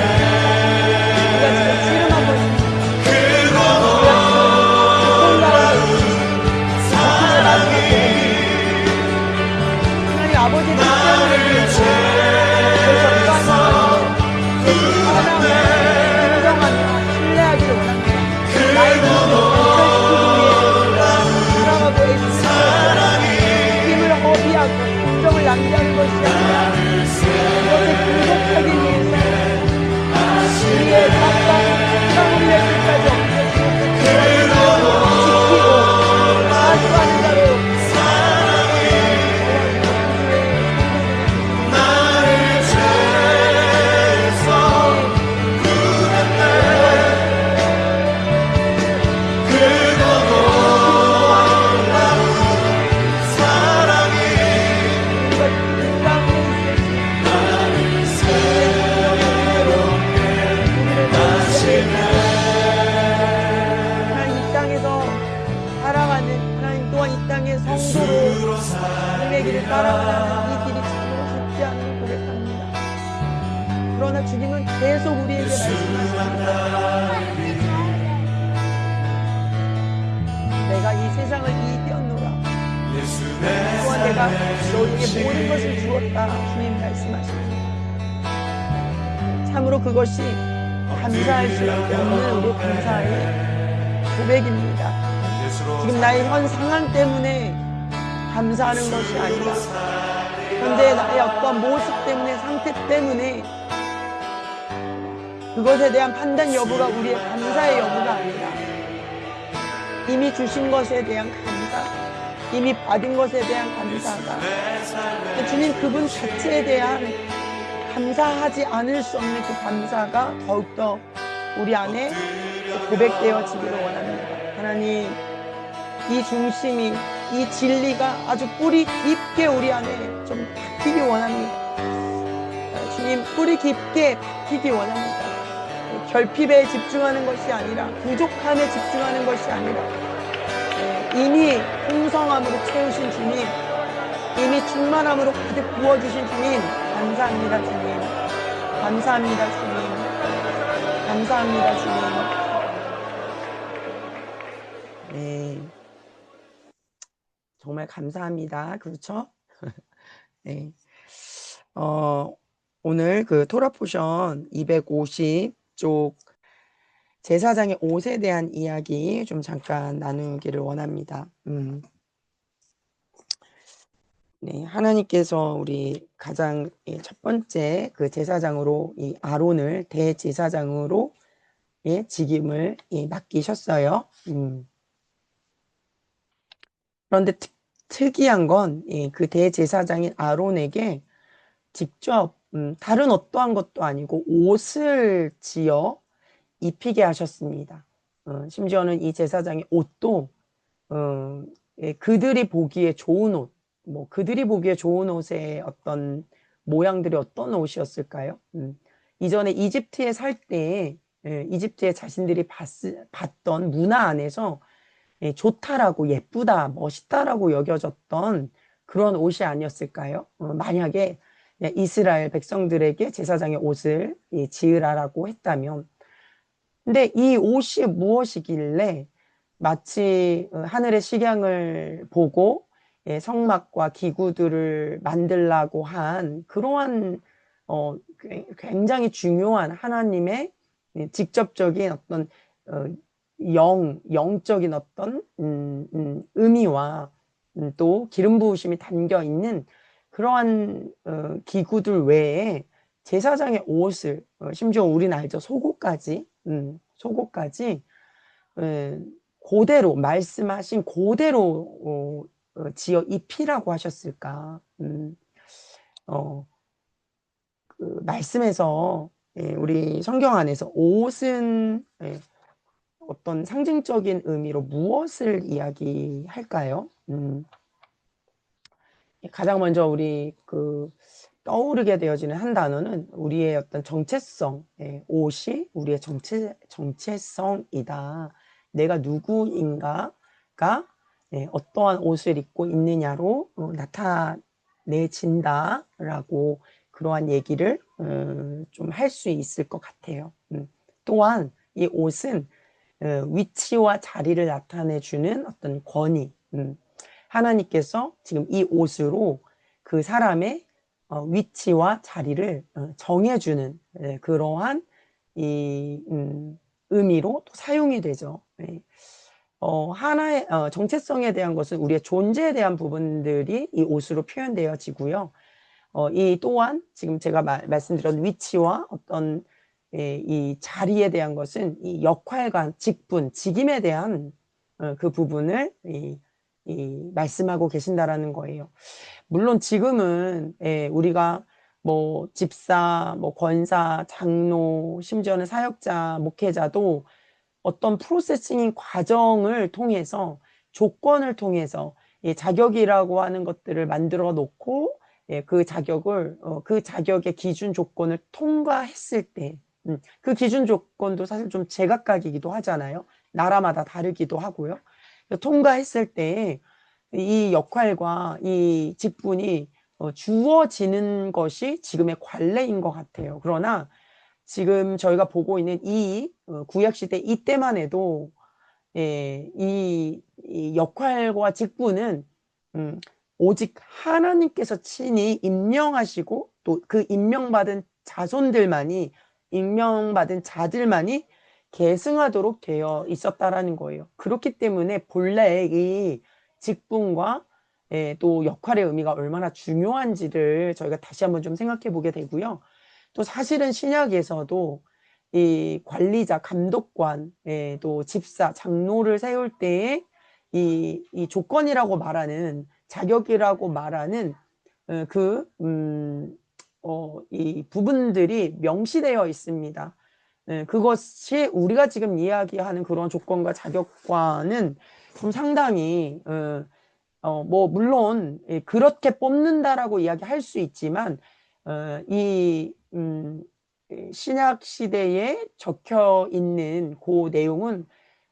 우리가 지금 씨름하고 있습니다. 우리가 지금 고통당하고 있습니다. 고통의 마지막 고백이 하나님 아버지의 뜻대로 되기를 그래서 어떠한 상황인데 예수 사랑하며 인정하며 신뢰하기를 원합니다. 나의 모습을 변절시키기 위해서 살아가고 애쓰는 힘을 허비하고 감정을 낭비하는 것이 아니라 그것을 공급하기 위해서 우리의 땀방울이 될 때까지 없어지고 지키고 사수하는 자로 하나님 이 땅에서 살아가는 하나님 또한 이 땅의 성도로 주님의 길을 따라가는 이 길이 참으로 쉽지 않음을 고백합니다. 그러나 주님은 계속 우리에게 말씀하십니다. 내가 이 세상을 이겼노라. 또한 내가 너희에게 모든 것을 주었다. 주님 말씀하십니다. 참으로 그것이 감사할 수밖에 없는 우리 감사의 고백입니다. 지금 나의 현 상황 때문에 감사하는 것이 아니라 현재 나의 어떤 모습 때문에 상태 때문에 그것에 대한 판단 여부가 우리의 감사의 여부가 아니라 이미 주신 것에 대한 감사, 이미 받은 것에 대한 감사가 주님 그분 자체에 대한 감사하지 않을 수 없는 그 감사가 더욱더 우리 안에 고백되어지기를 원합니다. 하나님 이 중심이 이 진리가 아주 뿌리 깊게 우리 안에 좀 박히기 원합니다. 주님 뿌리 깊게 박히기 원합니다. 결핍에 집중하는 것이 아니라 부족함에 집중하는 것이 아니라 이미 풍성함으로 채우신 주님, 이미 충만함으로 가득 부어주신 주님 감사합니다. 주님 감사합니다. 주님 감사합니다. 주님. 네, 정말 감사합니다. 그렇죠? 네. 오늘 그 토라 포션 250쪽 제사장의 옷에 대한 이야기 좀 잠깐 나누기를 원합니다. 네, 하나님께서 우리 가장 첫 번째 그 제사장으로 이 아론을 대제사장으로 직임을 맡기셨어요. 그런데 특이한 건 그 대제사장인 아론에게 직접 다른 어떠한 것도 아니고 옷을 지어 입히게 하셨습니다. 심지어는 이 제사장의 옷도 그들이 보기에 좋은 옷, 그들이 보기에 좋은 옷의 어떤 모양들이 어떤 옷이었을까요? 이전에 이집트에 살 때 이집트의 자신들이 봤던 문화 안에서 좋다라고 예쁘다, 멋있다라고 여겨졌던 그런 옷이 아니었을까요? 만약에 이스라엘 백성들에게 제사장의 옷을 지으라라고 했다면 근데 이 옷이 무엇이길래 마치 하늘의 식양을 보고 성막과 기구들을 만들라고 한 그러한 굉장히 중요한 하나님의 직접적인 어떤 영적인 어떤 의미와 또 기름 부으심이 담겨 있는 그러한 기구들 외에 제사장의 옷을 심지어 우리는 알죠. 속옷까지 그대로 말씀하신 그대로 지어 입히라고 하셨을까? 그 말씀에서 우리 성경 안에서 옷은 어떤 상징적인 의미로 무엇을 이야기할까요? 가장 먼저 우리 떠오르게 되어지는 한 단어는 우리의 어떤 정체성, 옷이 우리의 정체성이다. 내가 누구인가가 어떠한 옷을 입고 있느냐로 나타내진다라고 그러한 얘기를 좀 할 수 있을 것 같아요. 또한 이 옷은 위치와 자리를 나타내주는 어떤 권위, 하나님께서 지금 이 옷으로 그 사람의 위치와 자리를 정해주는 그러한 이 의미로 또 사용이 되죠. 하나의 정체성에 대한 것은 우리의 존재에 대한 부분들이 이 옷으로 표현되어지고요. 이 또한 지금 제가 말씀드린 위치와 어떤 이 자리에 대한 것은 이 역할관, 직분, 직임에 대한 그 부분을 말씀하고 계신다라는 거예요. 물론 지금은 우리가 뭐 집사, 뭐 권사, 장로, 심지어는 사역자, 목회자도 어떤 프로세싱인 과정을 통해서 조건을 통해서 자격이라고 하는 것들을 만들어 놓고 그 자격을 그 자격의 기준 조건을 통과했을 때 그 기준 조건도 사실 좀 제각각이기도 하잖아요. 나라마다 다르기도 하고요. 통과했을 때 이 역할과 이 직분이 주어지는 것이 지금의 관례인 것 같아요. 그러나 지금 저희가 보고 있는 이 구약시대 이때만 해도 이 역할과 직분은 오직 하나님께서 친히 임명하시고 또 그 임명받은 자손들만이 임명받은 자들만이 계승하도록 되어 있었다라는 거예요. 그렇기 때문에 본래 이 직분과 또 역할의 의미가 얼마나 중요한지를 저희가 다시 한번 좀 생각해 보게 되고요. 또 사실은 신약에서도 이 관리자, 감독관, 또 집사, 장로를 세울 때에 이 조건이라고 말하는 자격이라고 말하는 이 부분들이 명시되어 있습니다. 그것이 우리가 지금 이야기하는 그런 조건과 자격과는 좀 상당히 뭐 물론 그렇게 뽑는다라고 이야기할 수 있지만 이 신약 시대에 적혀 있는 그 내용은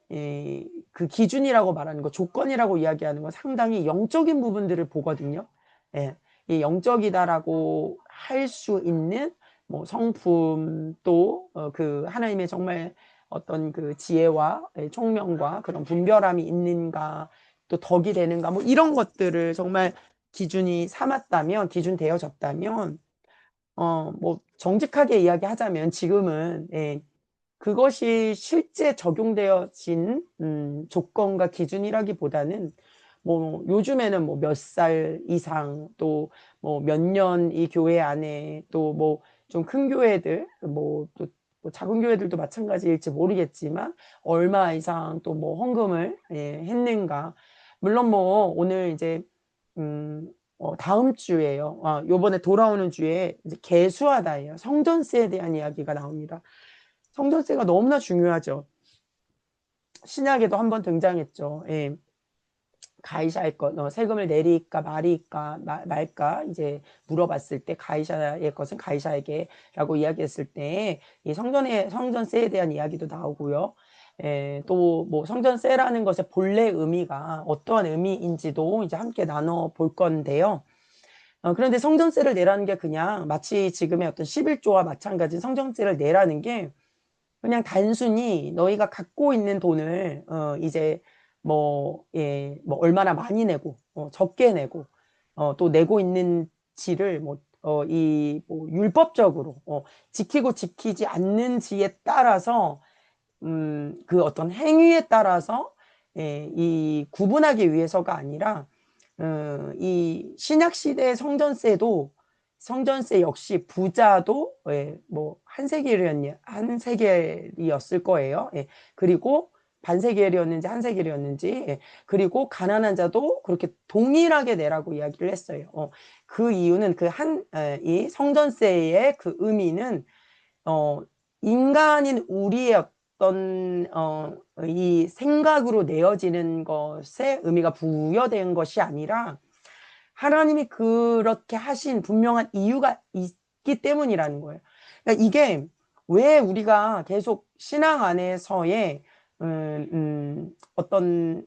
그 기준이라고 말하는 거, 조건이라고 이야기하는 건 상당히 영적인 부분들을 보거든요. 이 영적이다라고 할 수 있는 뭐 성품 또 그 하나님의 정말 어떤 그 지혜와 총명과 그런 분별함이 있는가 또 덕이 되는가 뭐 이런 것들을 정말 기준이 삼았다면 기준 되어졌다면 뭐 정직하게 이야기하자면 지금은 그것이 실제 적용되어진 조건과 기준이라기보다는 뭐 요즘에는 뭐 몇 살 이상 또 뭐 몇 년 이 교회 안에 또 뭐 좀 큰 교회들 뭐 또 뭐 작은 교회들도 마찬가지일지 모르겠지만 얼마 이상 또 뭐 헌금을 했는가 물론 뭐 오늘 이제 다음 주에요. 요번에 돌아오는 주에 이제 계수하다예요. 성전세에 대한 이야기가 나옵니다. 성전세가 너무나 중요하죠. 신약에도 한번 등장했죠. 가이사의 것, 세금을 내릴까 말까 이제 물어봤을 때 가이사의 것은 가이사에게라고 이야기했을 때 이 성전세에 대한 이야기도 나오고요. 또 뭐 성전세라는 것의 본래 의미가 어떠한 의미인지도 이제 함께 나눠 볼 건데요. 그런데 성전세를 내라는 게 그냥 마치 지금의 어떤 11조와 마찬가지인 성전세를 내라는 게 그냥 단순히 너희가 갖고 있는 돈을 이제 뭐 얼마나 많이 내고 적게 내고 또 내고 있는지를 뭐 율법적으로 지키고 지키지 않는지에 따라서 그 어떤 행위에 따라서 이 구분하기 위해서가 아니라 이 신약 시대의 성전세 역시 부자도 뭐 한 세겔이었을 거예요. 그리고 반세겔이었는지 한 세겔이었는지 그리고 가난한 자도 그렇게 동일하게 내라고 이야기를 했어요. 그 이유는 이 성전세의 그 의미는 인간인 우리의 어떤 이 생각으로 내어지는 것에 의미가 부여된 것이 아니라 하나님이 그렇게 하신 분명한 이유가 있기 때문이라는 거예요. 그러니까 이게 왜 우리가 계속 신앙 안에서의 어떤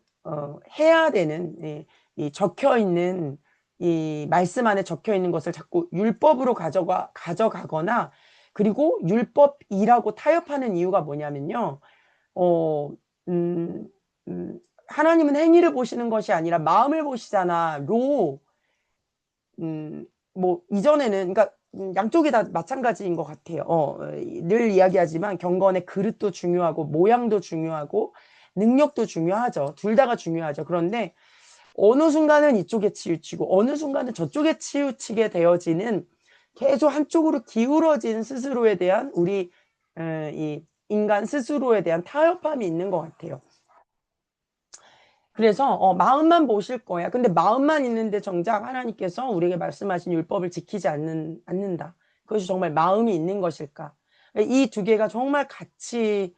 해야 되는 이 적혀 있는 이 말씀 안에 적혀 있는 것을 자꾸 율법으로 가져가거나 그리고 율법이라고 타협하는 이유가 뭐냐면요. 어, 음, 하나님은 행위를 보시는 것이 아니라 마음을 보시잖아.로 뭐 이전에는 그러니까 양쪽이 다 마찬가지인 것 같아요. 늘 이야기하지만 경건의 그릇도 중요하고 모양도 중요하고 능력도 중요하죠. 둘 다가 중요하죠. 그런데 어느 순간은 이쪽에 치우치고 어느 순간은 저쪽에 치우치게 되어지는 계속 한쪽으로 기울어진 스스로에 대한 우리 이 인간 스스로에 대한 타협함이 있는 것 같아요. 그래서 마음만 보실 거야. 근데 마음만 있는데 정작 하나님께서 우리에게 말씀하신 율법을 지키지 않는다. 그것이 정말 마음이 있는 것일까? 이 두 개가 정말 같이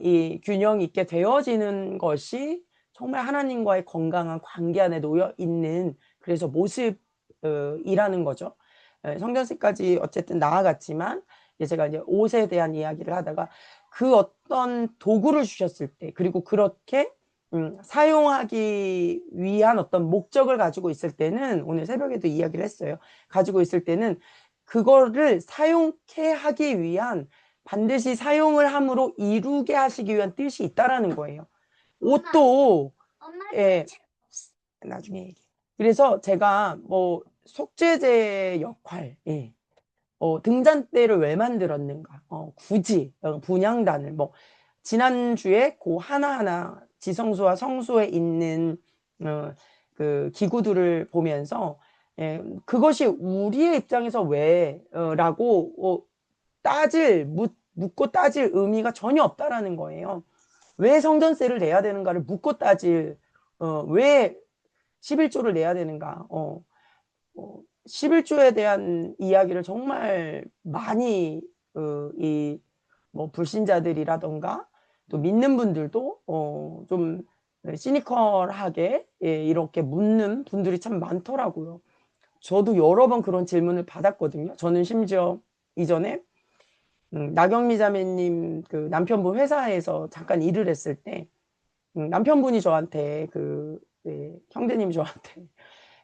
이 균형 있게 되어지는 것이 정말 하나님과의 건강한 관계 안에 놓여 있는 그래서 모습이라는 거죠. 성전세까지 어쨌든 나아갔지만 제가 이제 옷에 대한 이야기를 하다가 그 어떤 도구를 주셨을 때 그리고 그렇게 사용하기 위한 어떤 목적을 가지고 있을 때는 오늘 새벽에도 이야기를 했어요. 가지고 있을 때는 그거를 사용케 하기 위한 반드시 사용을 함으로 이루게 하시기 위한 뜻이 있다라는 거예요. 옷도 예, 나중에 얘기해. 그래서 제가 뭐 속죄제 역할, 등잔대를 왜 만들었는가? 굳이 분향단을 뭐 지난주에 그 하나하나 지성소와 성소에 있는 그 기구들을 보면서 그것이 우리의 입장에서 왜라고 묻고 따질 의미가 전혀 없다라는 거예요. 왜 성전세를 내야 되는가를 묻고 따질 왜 11조를 내야 되는가 11조에 대한 이야기를 정말 많이 이 뭐 불신자들이라던가 또 믿는 분들도 좀 시니컬하게 이렇게 묻는 분들이 참 많더라고요. 저도 여러 번 그런 질문을 받았거든요. 저는 심지어 이전에 나경미 자매님 그 남편분 회사에서 잠깐 일을 했을 때 남편분이 저한테 형제님이 저한테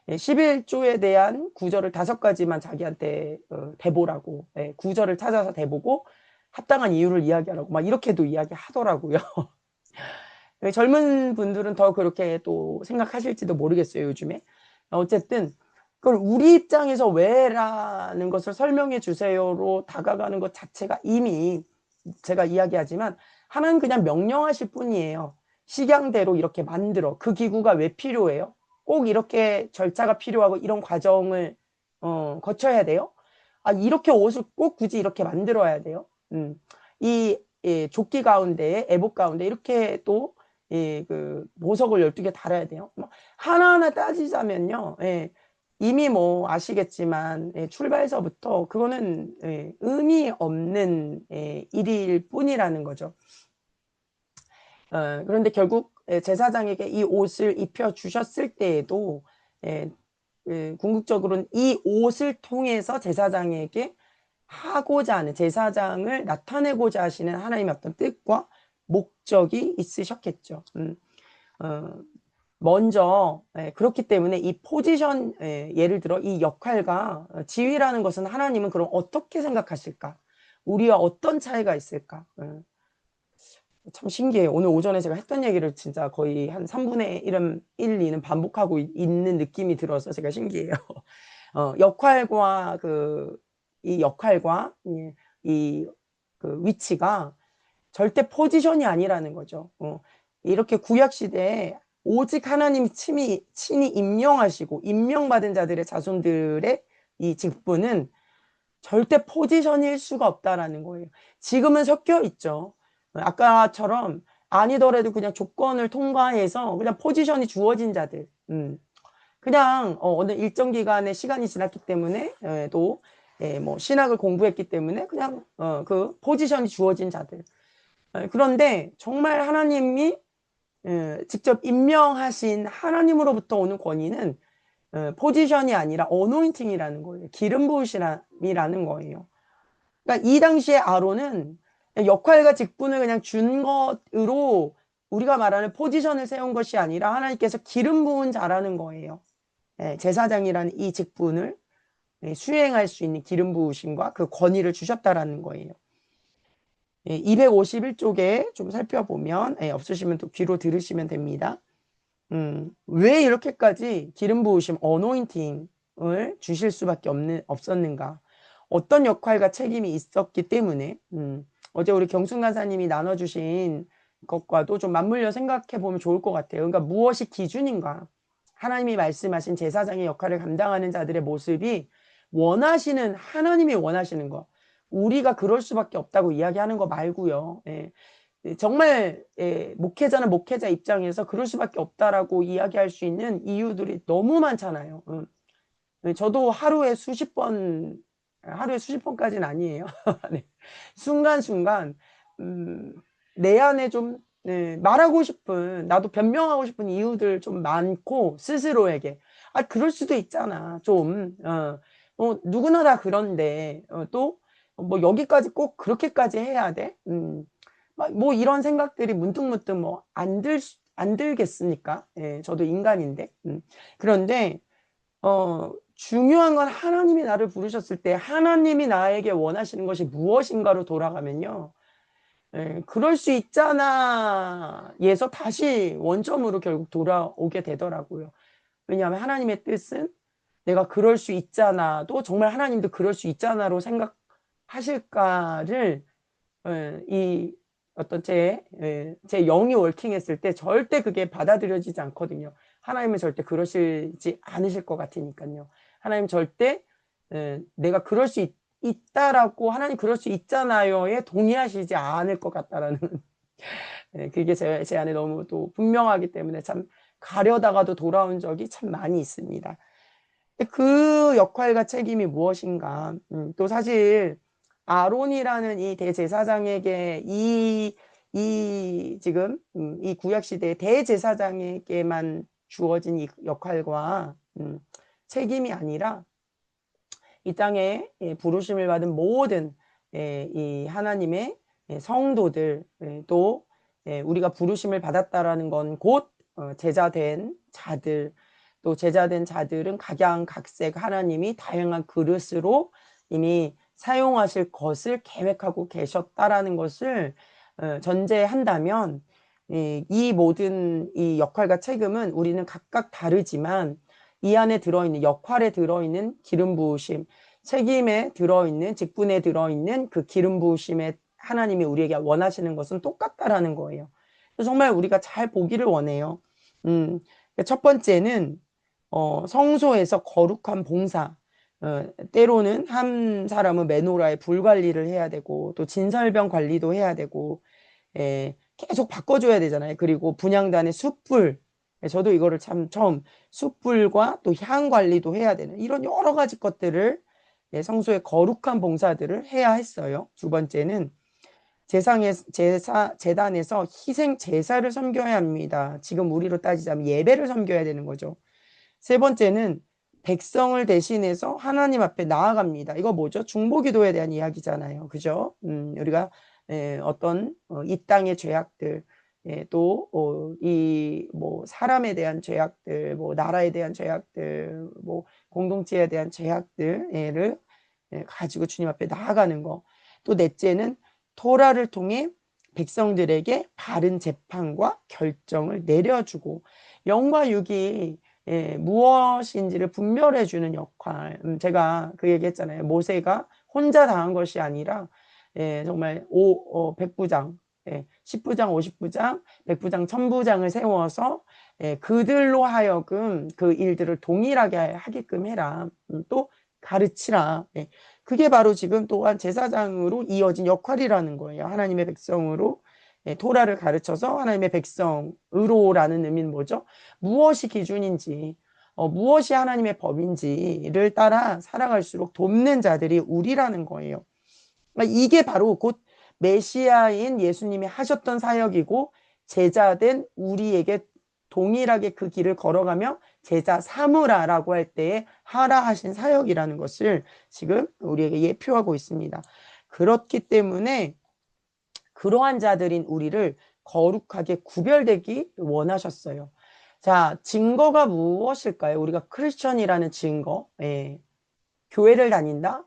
11조에 대한 구절을 5가지만 자기한테 대보라고 구절을 찾아서 대보고 합당한 이유를 이야기하라고 막 이렇게도 이야기하더라고요. 젊은 분들은 더 그렇게 또 생각하실지도 모르겠어요, 요즘에. 어쨌든 그걸 우리 입장에서 왜라는 것을 설명해 주세요로 다가가는 것 자체가 이미 제가 이야기하지만 하나는 그냥 명령하실 뿐이에요. 식양대로 이렇게 만들어. 그 기구가 왜 필요해요? 꼭 이렇게 절차가 필요하고 이런 과정을 거쳐야 돼요? 이렇게 옷을 꼭 굳이 이렇게 만들어야 돼요? 이 조끼 가운데에 애복 가운데 이렇게 또 그 보석을 12개 달아야 돼요. 하나하나 따지자면요. 이미 뭐 아시겠지만 출발서부터 그거는 의미 없는 일일 뿐이라는 거죠. 그런데 결국 제사장에게 이 옷을 입혀 주셨을 때에도 궁극적으로는 이 옷을 통해서 제사장에게 하고자 하는 제사장을 나타내고자 하시는 하나님의 어떤 뜻과 목적이 있으셨겠죠. 먼저 그렇기 때문에 이 포지션 예를 들어 이 역할과 지위라는 것은 하나님은 그럼 어떻게 생각하실까? 우리와 어떤 차이가 있을까? 참 신기해요. 오늘 오전에 제가 했던 얘기를 진짜 거의 한 3분의 1, 2는 반복하고 있는 느낌이 들어서 제가 신기해요. 역할과 이 역할과 그 위치가 절대 포지션이 아니라는 거죠. 이렇게 구약 시대에 오직 하나님이 친히 임명하시고 임명받은 자들의 자손들의 이 직분은 절대 포지션일 수가 없다라는 거예요. 지금은 섞여 있죠. 아까처럼 아니더라도 그냥 조건을 통과해서 그냥 포지션이 주어진 자들. 그냥 어느 일정 기간의 시간이 지났기 때문에 또 뭐 신학을 공부했기 때문에 그냥 그 포지션이 주어진 자들. 그런데 정말 하나님이 직접 임명하신 하나님으로부터 오는 권위는 포지션이 아니라 어노인팅이라는 거예요. 기름 부으심이라는 거예요. 그러니까 이 당시에 아론은 역할과 직분을 그냥 준 것으로 우리가 말하는 포지션을 세운 것이 아니라 하나님께서 기름 부은 자라는 거예요. 제사장이라는 이 직분을 수행할 수 있는 기름 부으심과 그 권위를 주셨다라는 거예요. 251쪽에 좀 살펴보면 없으시면 또 귀로 들으시면 됩니다. 왜 이렇게까지 기름 부으심, 어노인팅을 주실 수밖에 없었는가? 어떤 역할과 책임이 있었기 때문에 어제 우리 경순 간사님이 나눠주신 것과도 좀 맞물려 생각해 보면 좋을 것 같아요. 그러니까 무엇이 기준인가? 하나님이 말씀하신 제사장의 역할을 감당하는 자들의 모습이 원하시는, 하나님이 원하시는 거, 우리가 그럴 수밖에 없다고 이야기하는 거 말고요. 정말 목회자는 목회자 입장에서 그럴 수밖에 없다라고 이야기할 수 있는 이유들이 너무 많잖아요. 저도 하루에 수십 번까지는 아니에요. 네. 순간순간 내 안에 좀 말하고 싶은, 나도 변명하고 싶은 이유들 좀 많고, 스스로에게 그럴 수도 있잖아. 좀 누구나 다 그런데 또 뭐 여기까지 꼭 그렇게까지 해야 돼? 뭐 이런 생각들이 문득문득 뭐 안 들겠습니까? 저도 인간인데. 그런데 중요한 건 하나님이 나를 부르셨을 때 하나님이 나에게 원하시는 것이 무엇인가로 돌아가면요. 그럴 수 있잖아. 에서 다시 원점으로 결국 돌아오게 되더라고요. 왜냐하면 하나님의 뜻은 내가 그럴 수 있잖아도 정말 하나님도 그럴 수 있잖아로 생각하실까를 이 어떤 제 영이 월킹했을 때 절대 그게 받아들여지지 않거든요. 하나님은 절대 그러시지 않으실 것 같으니까요. 하나님 절대 내가 그럴 수 있다라고 하나님 그럴 수 있잖아요에 동의하시지 않을 것 같다라는 그게 제 안에 너무 또 분명하기 때문에 참 가려다가도 돌아온 적이 참 많이 있습니다. 그 역할과 책임이 무엇인가? 또 사실 아론이라는 이 대제사장에게 지금 이 구약 시대의 대제사장에게만 주어진 이 역할과 책임이 아니라 이 땅에 부르심을 받은 모든 이 하나님의 성도들, 또 우리가 부르심을 받았다라는 건 곧 제자된 자들, 또 제자된 자들은 각양각색 하나님이 다양한 그릇으로 이미 사용하실 것을 계획하고 계셨다라는 것을 전제한다면 이 모든 이 역할과 책임은 우리는 각각 다르지만 이 안에 들어있는, 역할에 들어있는 기름 부으심, 책임에 들어있는, 직분에 들어있는 그 기름 부으심에 하나님이 우리에게 원하시는 것은 똑같다라는 거예요. 정말 우리가 잘 보기를 원해요. 첫 번째는 성소에서 거룩한 봉사, 때로는 한 사람은 메노라의 불 관리를 해야 되고 또 진설병 관리도 해야 되고 계속 바꿔줘야 되잖아요. 그리고 분향단의 숯불, 저도 이거를 참 처음 숯불과 또 향 관리도 해야 되는 이런 여러 가지 것들을 성소의 거룩한 봉사들을 해야 했어요. 두 번째는 재단에서 희생 제사를 섬겨야 합니다. 지금 우리로 따지자면 예배를 섬겨야 되는 거죠. 세 번째는 백성을 대신해서 하나님 앞에 나아갑니다. 이거 뭐죠? 중보기도에 대한 이야기잖아요. 그죠? 우리가 어떤 이 땅의 죄악들, 또 이 뭐 사람에 대한 죄악들, 뭐 나라에 대한 죄악들, 뭐 공동체에 대한 죄악들을 가지고 주님 앞에 나아가는 거. 또 넷째는 토라를 통해 백성들에게 바른 재판과 결정을 내려주고 영과 육이 무엇인지를 분별해주는 역할. 제가 그 얘기했잖아요. 모세가 혼자 당한 것이 아니라 정말 백부장, 10부장, 50부장, 100부장, 1000부장을 세워서 그들로 하여금 그 일들을 동일하게 하게끔 해라. 또 가르치라. 그게 바로 지금 또한 제사장으로 이어진 역할이라는 거예요. 하나님의 백성으로 토라를 가르쳐서 하나님의 백성으로라는 의미는 뭐죠? 무엇이 기준인지, 무엇이 하나님의 법인지를 따라 살아갈수록 돕는 자들이 우리라는 거예요. 그러니까 이게 바로 곧 메시아인 예수님이 하셨던 사역이고 제자된 우리에게 동일하게 그 길을 걸어가며 제자 삼으라라고 할 때에 하라 하신 사역이라는 것을 지금 우리에게 예표하고 있습니다. 그렇기 때문에 그러한 자들인 우리를 거룩하게 구별되기 원하셨어요. 자, 증거가 무엇일까요? 우리가 크리스천이라는 증거. 예. 교회를 다닌다?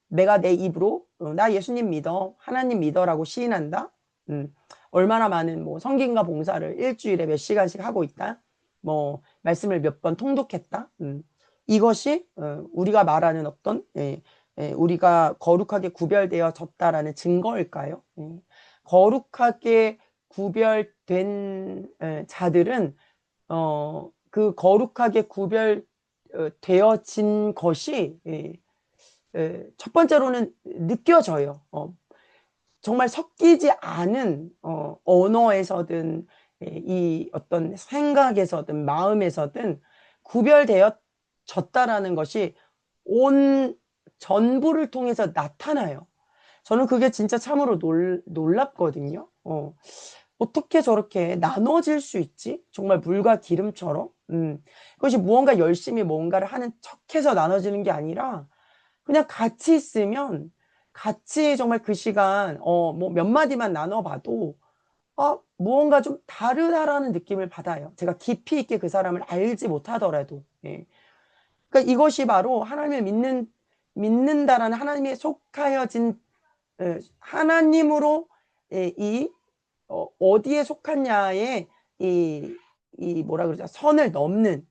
내가 내 입으로 나 예수님 믿어, 하나님 믿어라고 시인한다? 얼마나 많은 뭐 성경과 봉사를 일주일에 몇 시간씩 하고 있다? 뭐 말씀을 몇 번 통독했다? 이것이 우리가 말하는 어떤 우리가 거룩하게 구별되어졌다라는 증거일까요? 거룩하게 구별된 자들은 그 거룩하게 구별되어진 것이 첫 번째로는 느껴져요. 정말 섞이지 않은 언어에서든 이 어떤 생각에서든 마음에서든 구별되어졌다라는 것이 온 전부를 통해서 나타나요. 저는 그게 진짜 참으로 놀랍거든요. 어떻게 저렇게 나눠질 수 있지? 정말 물과 기름처럼. 그것이 무언가 열심히 뭔가를 하는 척해서 나눠지는 게 아니라 그냥 같이 있으면 같이 정말 그 시간 뭐 몇 마디만 나눠봐도 무언가 좀 다르다라는 느낌을 받아요. 제가 깊이 있게 그 사람을 알지 못하더라도. 예. 그러니까 이것이 바로 하나님을 믿는다라는 하나님에 속하여진 하나님으로 이 어디에 속한 이 뭐라 그러죠? 선을 넘는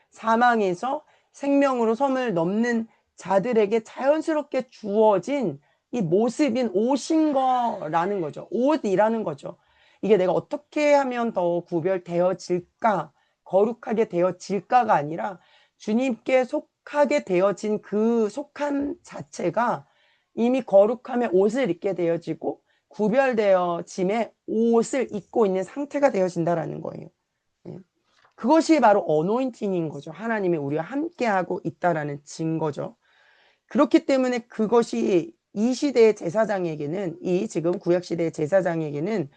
사망에서 생명으로 선을 넘는 자들에게 자연스럽게 주어진 이 모습인 옷인 거라는 거죠. 옷이라는 거죠. 이게 내가 어떻게 하면 더 구별되어질까, 거룩하게 되어질까가 아니라 주님께 속하게 되어진 그 속함 자체가 이미 거룩함의 옷을 입게 되어지고 구별되어짐의 옷을 입고 있는 상태가 되어진다라는 거예요. 그것이 바로 어노인팅인 거죠. 하나님이 우리와 함께하고 있다라는 증거죠. 그렇기 때문에 그것이 이 시대의 제사장에게는 이 지금 구약시대의 제사장에게는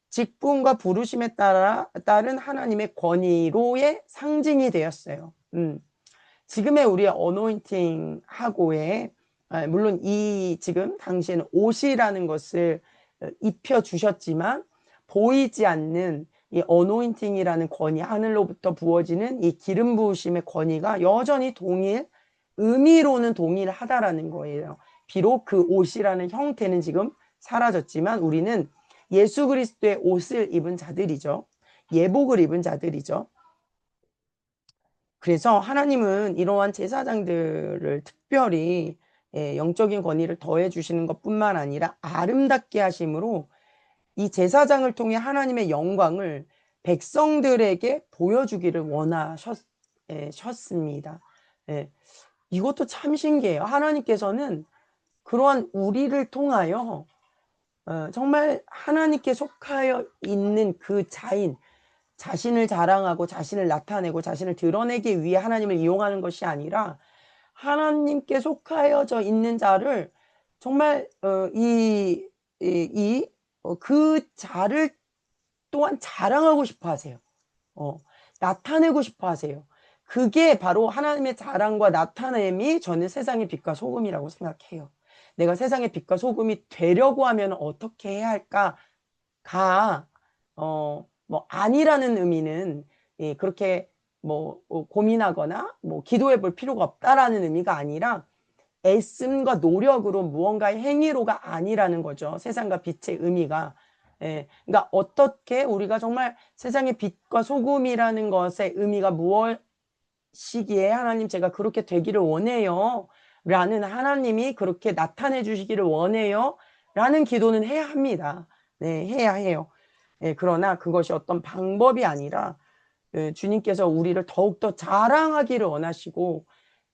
직분과 부르심에 따른 하나님의 권위로의 상징이 되었어요. 지금의 우리의 어노인팅하고의 물론 이 지금 당시에는 옷이라는 것을 입혀주셨지만 보이지 않는 이 어노인팅이라는 권위, 하늘로부터 부어지는 이 기름 부으심의 권위가 여전히 의미로는 동일하다라는 거예요. 비록 그 옷이라는 형태는 지금 사라졌지만 우리는 예수 그리스도의 옷을 입은 자들이죠. 예복을 입은 자들이죠. 그래서 하나님은 이러한 제사장들을 특별히 영적인 권위를 더해 주시는 것뿐만 아니라 아름답게 하심으로 이 제사장을 통해 하나님의 영광을 백성들에게 보여주기를 원하셨습니다. 이것도 참 신기해요. 하나님께서는 그러한 우리를 통하여 정말 하나님께 속하여 있는 그 자신을 자랑하고 자신을 나타내고 자신을 드러내기 위해 하나님을 이용하는 것이 아니라 하나님께 속하여져 있는 자를 정말 그 자를 또한 자랑하고 싶어 하세요. 나타내고 싶어 하세요. 그게 바로 하나님의 자랑과 나타냄이 저는 세상의 빛과 소금이라고 생각해요. 내가 세상의 빛과 소금이 되려고 하면 어떻게 해야 할까가 뭐 아니라는 의미는 그렇게 뭐 고민하거나 뭐 기도해 볼 필요가 없다라는 의미가 아니라 애씀과 노력으로 무언가의 행위로가 아니라는 거죠. 세상과 빛의 의미가. 그러니까 어떻게 우리가 정말 세상의 빛과 소금이라는 것의 의미가 무엇이기에 하나님 제가 그렇게 되기를 원해요. 라는 하나님이 그렇게 나타내 주시기를 원해요. 라는 기도는 해야 합니다. 네, 해야 해요. 그러나 그것이 어떤 방법이 아니라 주님께서 우리를 더욱더 자랑하기를 원하시고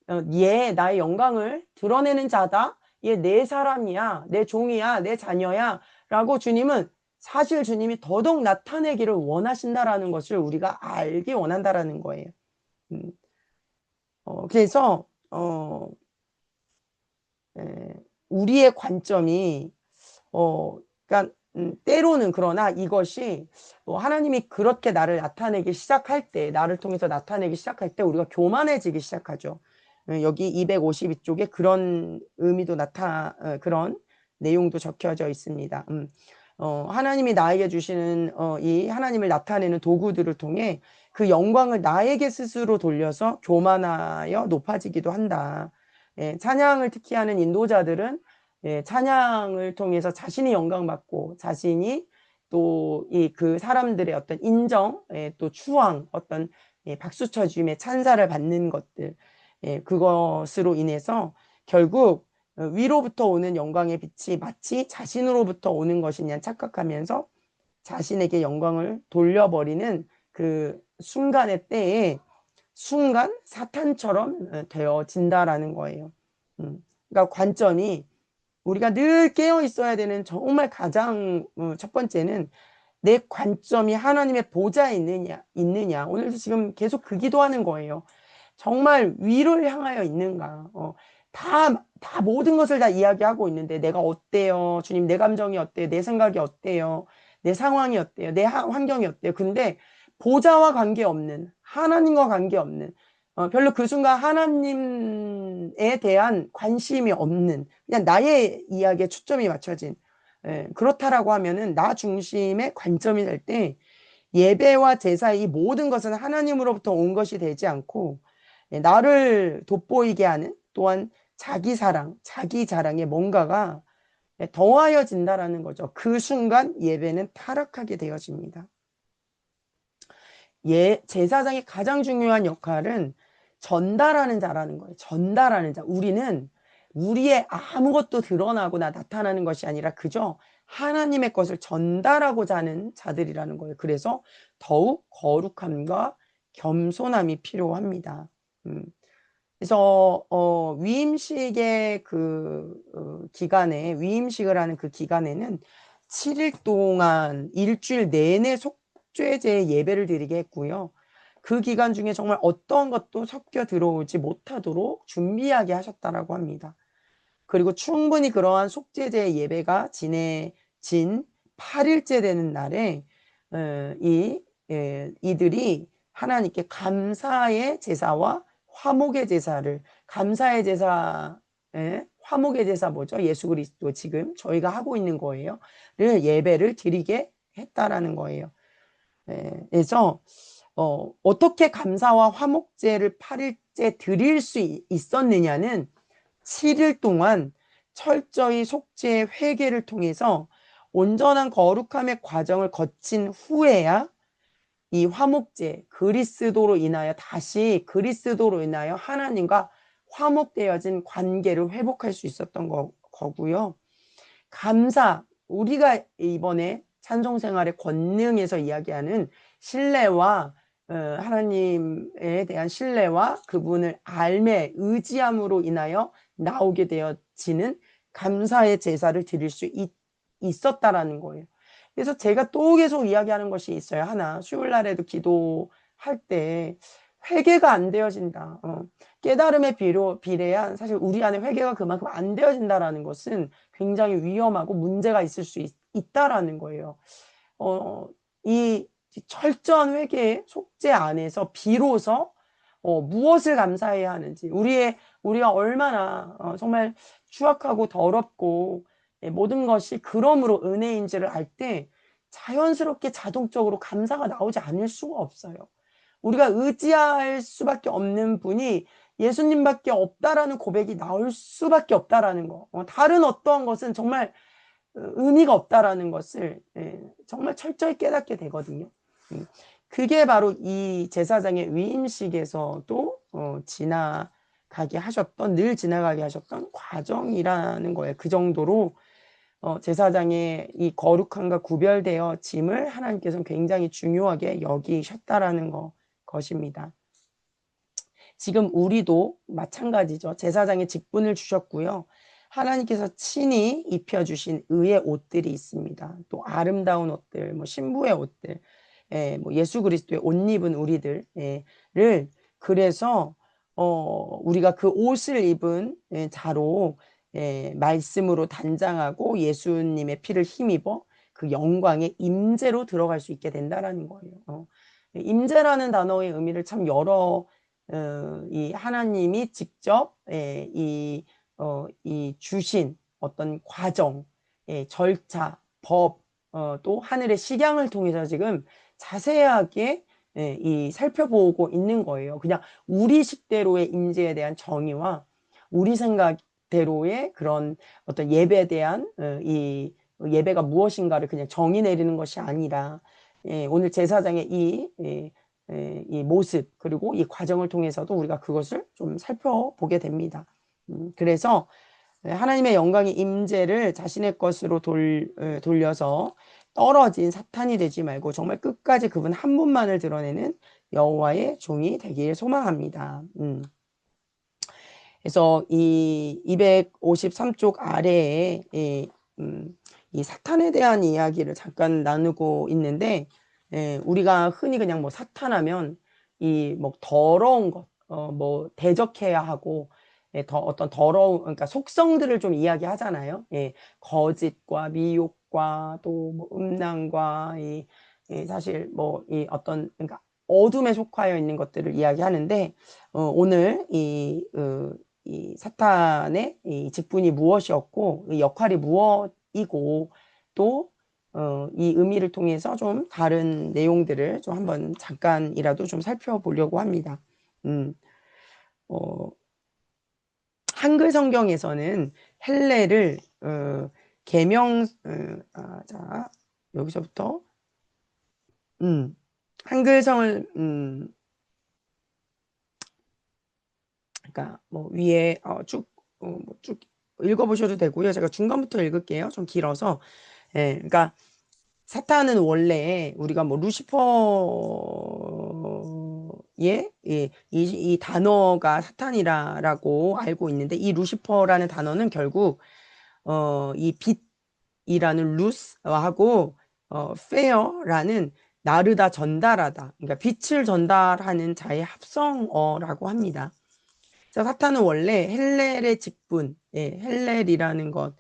나의 영광을 드러내는 자다. 얘 내 사람이야. 내 종이야. 내 자녀야. 라고 주님은 사실 주님이 더더욱 나타내기를 원하신다라는 것을 우리가 알기 원한다라는 거예요. 그래서 우리의 관점이 그러니까 때로는 그러나 이것이 하나님이 그렇게 나를 나타내기 시작할 때, 나를 통해서 나타내기 시작할 때 우리가 교만해지기 시작하죠. 여기 252쪽에 그런 의미도 그런 내용도 적혀져 있습니다. 하나님이 나에게 주시는 이 하나님을 나타내는 도구들을 통해 그 영광을 나에게 스스로 돌려서 교만하여 높아지기도 한다. 찬양을 특히 하는 인도자들은 찬양을 통해서 자신이 영광받고 자신이 또 그 사람들의 어떤 인정, 또 추앙, 어떤 박수 쳐주임의 찬사를 받는 것들, 그것으로 인해서 결국 위로부터 오는 영광의 빛이 마치 자신으로부터 오는 것이냐 착각하면서 자신에게 영광을 돌려버리는 그 순간의 때에 순간 사탄처럼 되어진다라는 거예요. 그러니까 관점이 우리가 늘 깨어 있어야 되는 정말 가장 첫 번째는 내 관점이 하나님의 보좌에 있느냐. 오늘도 지금 계속 그 기도하는 거예요. 정말 위를 향하여 있는가. 다 모든 것을 다 이야기하고 있는데 내가 어때요? 주님, 내 감정이 어때요? 내 생각이 어때요? 내 상황이 어때요? 내 환경이 어때요? 근데 보좌와 관계없는, 하나님과 관계없는, 별로 그 순간 하나님에 대한 관심이 없는, 그냥 나의 이야기에 초점이 맞춰진, 그렇다라고 하면은 나 중심의 관점이 될 때 예배와 제사의 이 모든 것은 하나님으로부터 온 것이 되지 않고 나를 돋보이게 하는, 또한 자기 사랑, 자기 자랑에 뭔가가 더하여진다라는 거죠. 그 순간 예배는 타락하게 되어집니다. 제사장의 가장 중요한 역할은 전달하는 자라는 거예요. 전달하는 자. 우리는 우리의 아무것도 드러나거나 나타나는 것이 아니라 그저 하나님의 것을 전달하고자 하는 자들이라는 거예요. 그래서 더욱 거룩함과 겸손함이 필요합니다. 그래서 위임식의 기간에, 위임식을 하는 그 기간에는 7일 동안 일주일 내내 속죄제 예배를 드리게 했고요. 그 기간 중에 정말 어떤 것도 섞여 들어오지 못하도록 준비하게 하셨다라고 합니다. 그리고 충분히 그러한 속죄제 예배가 지내진 8일째 되는 날에 이들이 하나님께 감사의 제사와 화목의 제사를, 감사의 제사, 화목의 제사 뭐죠? 예수 그리스도 지금 저희가 하고 있는 거예요. 예배를 드리게 했다라는 거예요. 그래서 어떻게 감사와 화목제를 8일째 드릴 수 있었느냐는 7일 동안 철저히 속죄의 회개를 통해서 온전한 거룩함의 과정을 거친 후에야 이 화목제, 다시 그리스도로 인하여 하나님과 화목되어진 관계를 회복할 수 있었던 거고요. 감사, 우리가 이번에 찬송생활의 권능에서 이야기하는 신뢰와 하나님에 대한 신뢰와 그분을 의지함으로 인하여 나오게 되어지는 감사의 제사를 드릴 수 있었다라는 거예요. 그래서 제가 또 계속 이야기하는 것이 있어요. 하나, 수요일 날에도 기도할 때 회개가 안 되어진다. 깨달음에 비례한 사실 우리 안에 회개가 그만큼 안 되어진다라는 것은 굉장히 위험하고 문제가 있을 수 있다라는 거예요. 이 철저한 회개의 속죄 안에서 비로소 무엇을 감사해야 하는지, 우리가 얼마나 정말 추악하고 더럽고 모든 것이 그러므로 은혜인지를 알 때 자연스럽게 자동적으로 감사가 나오지 않을 수가 없어요. 우리가 의지할 수밖에 없는 분이 예수님밖에 없다라는 고백이 나올 수밖에 없다라는 거. 다른 어떠한 것은 정말 의미가 없다라는 것을 정말 철저히 깨닫게 되거든요. 그게 바로 이 제사장의 위임식에서도 늘 지나가게 하셨던 과정이라는 거예요. 그 정도로 제사장의 이 거룩함과 구별되어짐을 하나님께서는 굉장히 중요하게 여기셨다라는 것입니다. 지금 우리도 마찬가지죠. 제사장의 직분을 주셨고요. 하나님께서 친히 입혀주신 의의 옷들이 있습니다. 또 아름다운 옷들, 신부의 옷들, 예수 그리스도의 옷 입은 우리들을 그래서 우리가 그 옷을 입은 자로 말씀으로 단장하고 예수님의 피를 힘입어 그 영광의 임재로 들어갈 수 있게 된다라는 거예요. 임재라는 단어의 의미를 참 여러 이 하나님이 직접 이 주신 어떤 과정, 절차, 법, 또 하늘의 식양을 통해서 지금 자세하게 이 살펴보고 있는 거예요. 그냥 우리 식대로의 임재에 대한 정의와 우리 생각대로의 그런 어떤 예배에 대한 이 예배가 무엇인가를 그냥 정의 내리는 것이 아니라 오늘 제사장의 이 모습 그리고 이 과정을 통해서도 우리가 그것을 좀 살펴보게 됩니다. 그래서 하나님의 영광의 임재를 자신의 것으로 돌려서 떨어진 사탄이 되지 말고 정말 끝까지 그분 한 분만을 드러내는 여호와의 종이 되길 소망합니다. 그래서 이 253쪽 아래에 이 사탄에 대한 이야기를 잠깐 나누고 있는데 우리가 흔히 그냥 뭐 사탄하면 이 뭐 더러운 것, 뭐 대적해야 하고 어떤 더러운 그러니까 속성들을 좀 이야기하잖아요. 거짓과 미혹과 또 뭐 음란과 사실 뭐 이 어떤 그러니까 어둠에 속하여 있는 것들을 이야기하는데 오늘 이 사탄의 이 직분이 무엇이었고 이 역할이 무엇이고 또 이 의미를 통해서 좀 다른 내용들을 좀 한번 잠깐이라도 좀 살펴보려고 합니다. 한글 성경에서는 헬레를 자 여기서부터 한글성을 그러니까 뭐 위에 쭉 읽어보셔도 되고요. 제가 중간부터 읽을게요. 좀 길어서. 그러니까 사탄은 원래 우리가 뭐 루시퍼의 이 단어가 사탄이라고 알고 있는데 이 루시퍼라는 단어는 결국 이 빛이라는 루스하고 페어라는 나르다 전달하다 그러니까 빛을 전달하는 자의 합성어라고 합니다. 그래서 사탄은 원래 헬렐의 직분, 헬렐이라는 것,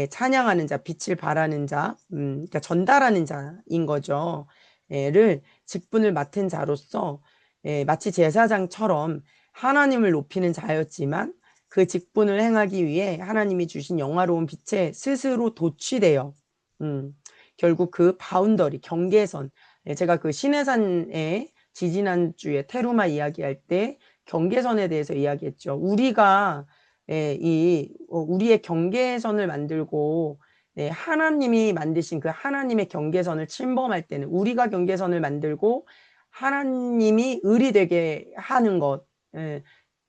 찬양하는 자, 빛을 발하는 자, 그러니까 전달하는 자인 거죠. 를 직분을 맡은 자로서 마치 제사장처럼 하나님을 높이는 자였지만 그 직분을 행하기 위해 하나님이 주신 영화로운 빛에 스스로 도취되어 결국 그 바운더리, 경계선, 제가 그 시내산에 지지난주에 테루마 이야기할 때 경계선에 대해서 이야기했죠. 우리가 우리의 경계선을 만들고 하나님이 만드신 그 하나님의 경계선을 침범할 때는 우리가 경계선을 만들고 하나님이 을이 되게 하는 것,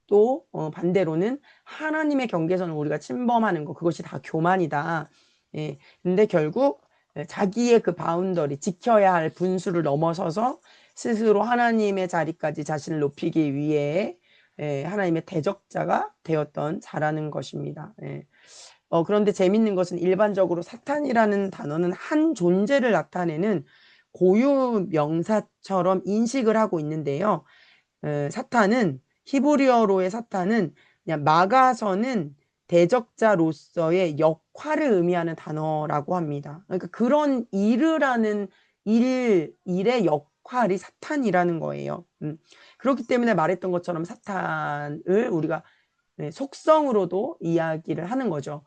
또 반대로는 하나님의 경계선을 우리가 침범하는 것, 그것이 다 교만이다. 근데 결국 자기의 그 바운더리, 지켜야 할 분수를 넘어서서 스스로 하나님의 자리까지 자신을 높이기 위해 하나님의 대적자가 되었던 자라는 것입니다. 그런데 재밌는 것은 일반적으로 사탄이라는 단어는 한 존재를 나타내는 고유 명사처럼 인식을 하고 있는데요. 사탄은 히브리어로의 사탄은 그냥 막아서는 대적자로서의 역할을 의미하는 단어라고 합니다. 그러니까 그런 일을 하는 일의 역할이 사탄이라는 거예요. 그렇기 때문에 말했던 것처럼 사탄을 우리가 속성으로도 이야기를 하는 거죠.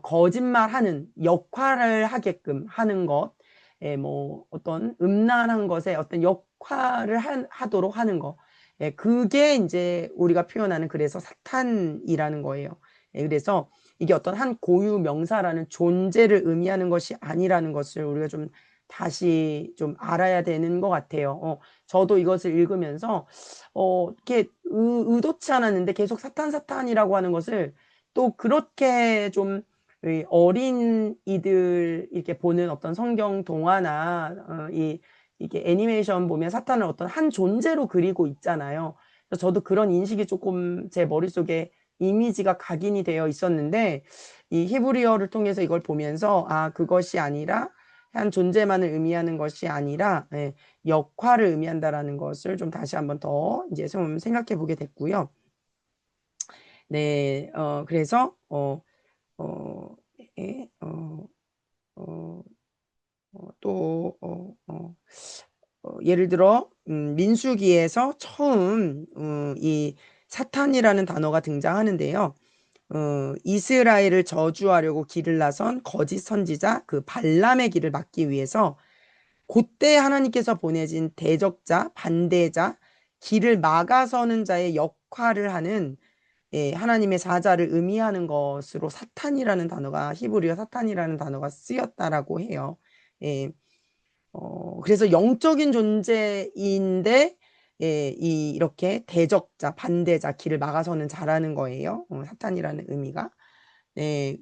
거짓말하는 역할을 하게끔 하는 것, 뭐 어떤 음란한 것에 어떤 역할을 하도록 하는 것, 그게 이제 우리가 표현하는 그래서 사탄이라는 거예요. 그래서 이게 어떤 한 고유 명사라는 존재를 의미하는 것이 아니라는 것을 우리가 좀 다시 좀 알아야 되는 것 같아요. 저도 이것을 읽으면서 이렇게 의도치 않았는데 계속 사탄이라고 하는 것을 또 그렇게 좀 어린이들 이렇게 보는 어떤 성경 동화나 이게 애니메이션 보면 사탄을 어떤 한 존재로 그리고 있잖아요. 그래서 저도 그런 인식이 조금 제 머릿속에 이미지가 각인이 되어 있었는데 이 히브리어를 통해서 이걸 보면서 그것이 아니라 한 존재만을 의미하는 것이 아니라 역할을 의미한다라는 것을 좀 다시 한번 더 이제 좀 생각해 보게 됐고요. 네, 그래서 예, 어, 또 예를 들어 민수기에서 처음 이 사탄이라는 단어가 등장하는데요. 이스라엘을 저주하려고 길을 나선 거짓 선지자 그 발람의 길을 막기 위해서 그때 하나님께서 보내진 대적자, 반대자, 길을 막아서는 자의 역할을 하는 하나님의 사자를 의미하는 것으로 사탄이라는 단어가 히브리어 사탄이라는 단어가 쓰였다라고 해요. 예, 그래서 영적인 존재인데 이렇게 대적자, 반대자, 길을 막아서는 자라는 거예요. 사탄이라는 의미가. 네,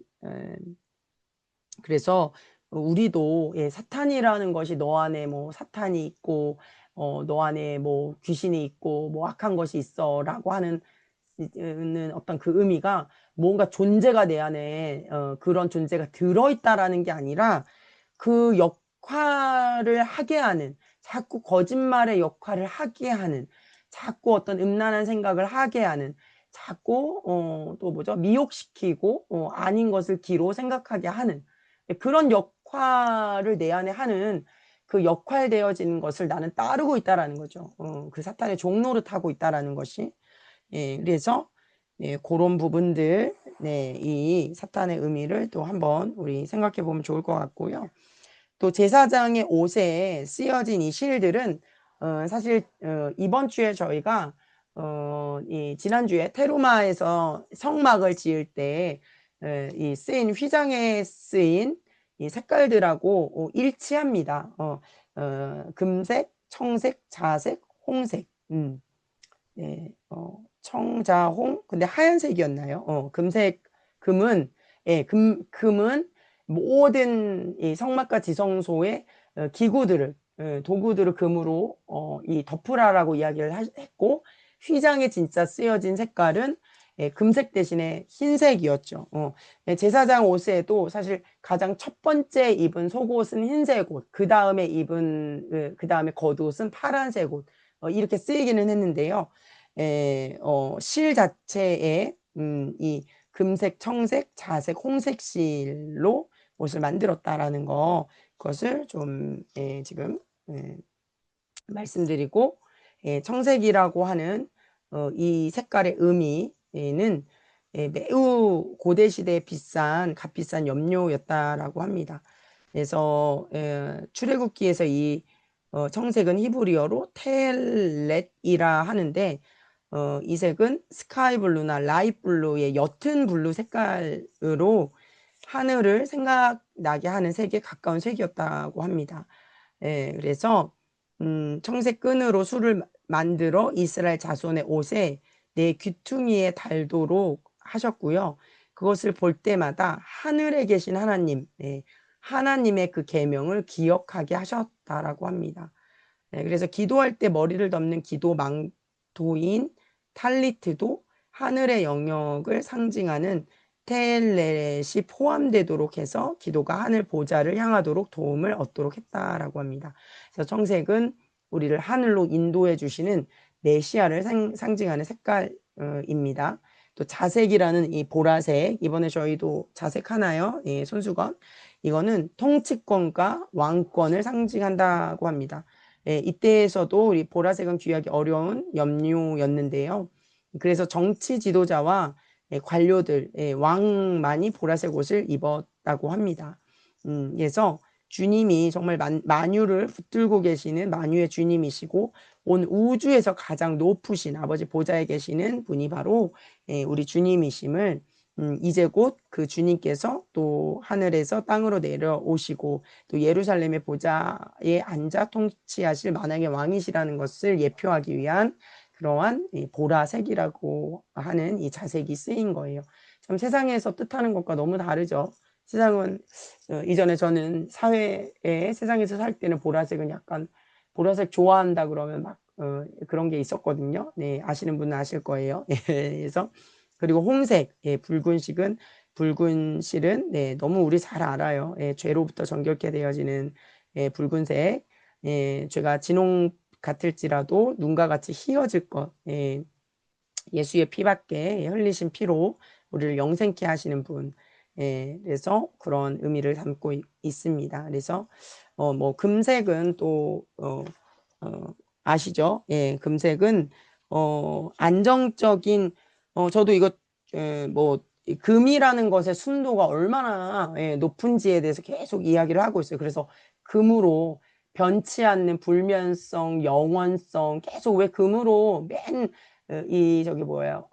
그래서 우리도 사탄이라는 것이 너 안에 뭐 사탄이 있고 너 안에 뭐 귀신이 있고 뭐 악한 것이 있어라고 하는 어떤 그 의미가 뭔가 존재가 내 안에 그런 존재가 들어있다라는 게 아니라 그 역할을 하게 하는 자꾸 거짓말의 역할을 하게 하는 자꾸 어떤 음란한 생각을 하게 하는 자꾸 또 뭐죠 미혹시키고 아닌 것을 기로 생각하게 하는 그런 역할을 내 안에 하는 그 역할되어지는 것을 나는 따르고 있다라는 거죠. 그 사탄의 종노릇 하고 있다라는 것이. 그래서 그런 부분들, 이 사탄의 의미를 또 한번 우리 생각해 보면 좋을 것 같고요. 또 제사장의 옷에 쓰여진 이 실들은 사실 이번 주에 저희가 이 지난주에 테루마에서 성막을 지을 때 이 쓰인 휘장에 쓰인 이 색깔들하고 일치합니다. 금색, 청색, 자색, 홍색. 네, 청자홍. 근데 하얀색이었나요? 금색, 금은 금은 모든 이 성막과 지성소의 기구들을 도구들을 금으로 이 덮으라라고 이야기를 했고 휘장에 진짜 쓰여진 색깔은 금색 대신에 흰색이었죠. 제사장 옷에도 사실 가장 첫 번째 입은 속옷은 흰색 옷, 그 다음에 입은 그 다음에 겉옷은 파란색 옷 이렇게 쓰이기는 했는데요. 실 자체에 이 금색, 청색, 자색, 홍색 실로 옷을 만들었다라는 것을 좀 지금 말씀드리고 청색이라고 하는 이 색깔의 의미는 매우 고대 시대에 값비싼 염료였다라고 합니다. 그래서 출애굽기에서 이 청색은 히브리어로 텔렛이라 하는데 이 색은 스카이 블루나 라이트 블루의 옅은 블루 색깔으로 하늘을 생각나게 하는 색에 가까운 색이었다고 합니다. 그래서 청색 끈으로 술을 만들어 이스라엘 자손의 옷에 내 귀퉁이에 달도록 하셨고요. 그것을 볼 때마다 하늘에 계신 하나님, 하나님의 그 계명을 기억하게 하셨다라고 합니다. 그래서 기도할 때 머리를 덮는 기도 망토인 탈리트도 하늘의 영역을 상징하는 텔렛이 포함되도록 해서 기도가 하늘 보좌를 향하도록 도움을 얻도록 했다라고 합니다. 그래서 청색은 우리를 하늘로 인도해 주시는 메시아를 상징하는 색깔입니다. 또 자색이라는 이 보라색, 이번에 저희도 자색하나요? 손수건. 이거는 통치권과 왕권을 상징한다고 합니다. 이때에서도 우리 보라색은 귀하기 어려운 염료였는데요. 그래서 정치 지도자와 관료들, 왕만이 보라색 옷을 입었다고 합니다. 그래서 주님이 정말 만유를 붙들고 계시는 만유의 주님이시고 온 우주에서 가장 높으신 아버지 보좌에 계시는 분이 바로 우리 주님이심을 이제 곧 그 주님께서 또 하늘에서 땅으로 내려오시고 또 예루살렘의 보좌에 앉아 통치하실 만왕의 왕이시라는 것을 예표하기 위한 그러한 보라색이라고 하는 이 자색이 쓰인 거예요. 참 세상에서 뜻하는 것과 너무 다르죠. 세상은 이전에 저는 사회에 세상에서 살 때는 보라색은 약간 보라색 좋아한다 그러면 막 그런 게 있었거든요. 네, 아시는 분은 아실 거예요. 그래서 그리고 홍색, 붉은색은 붉은 실은 너무 우리 잘 알아요. 죄로부터 정결케 되어지는 붉은색. 죄가 진홍 같을지라도 눈과 같이 희어질 것. 예수의 피밖에 흘리신 피로 우리를 영생케 하시는 분. 그래서 그런 의미를 담고 있습니다. 그래서 뭐 금색은 또 아시죠? 금색은 안정적인 저도 이거 뭐 금이라는 것의 순도가 얼마나 높은지에 대해서 계속 이야기를 하고 있어요. 그래서 금으로 변치 않는 불면성, 영원성 계속 왜 금으로 이 저기 뭐예요?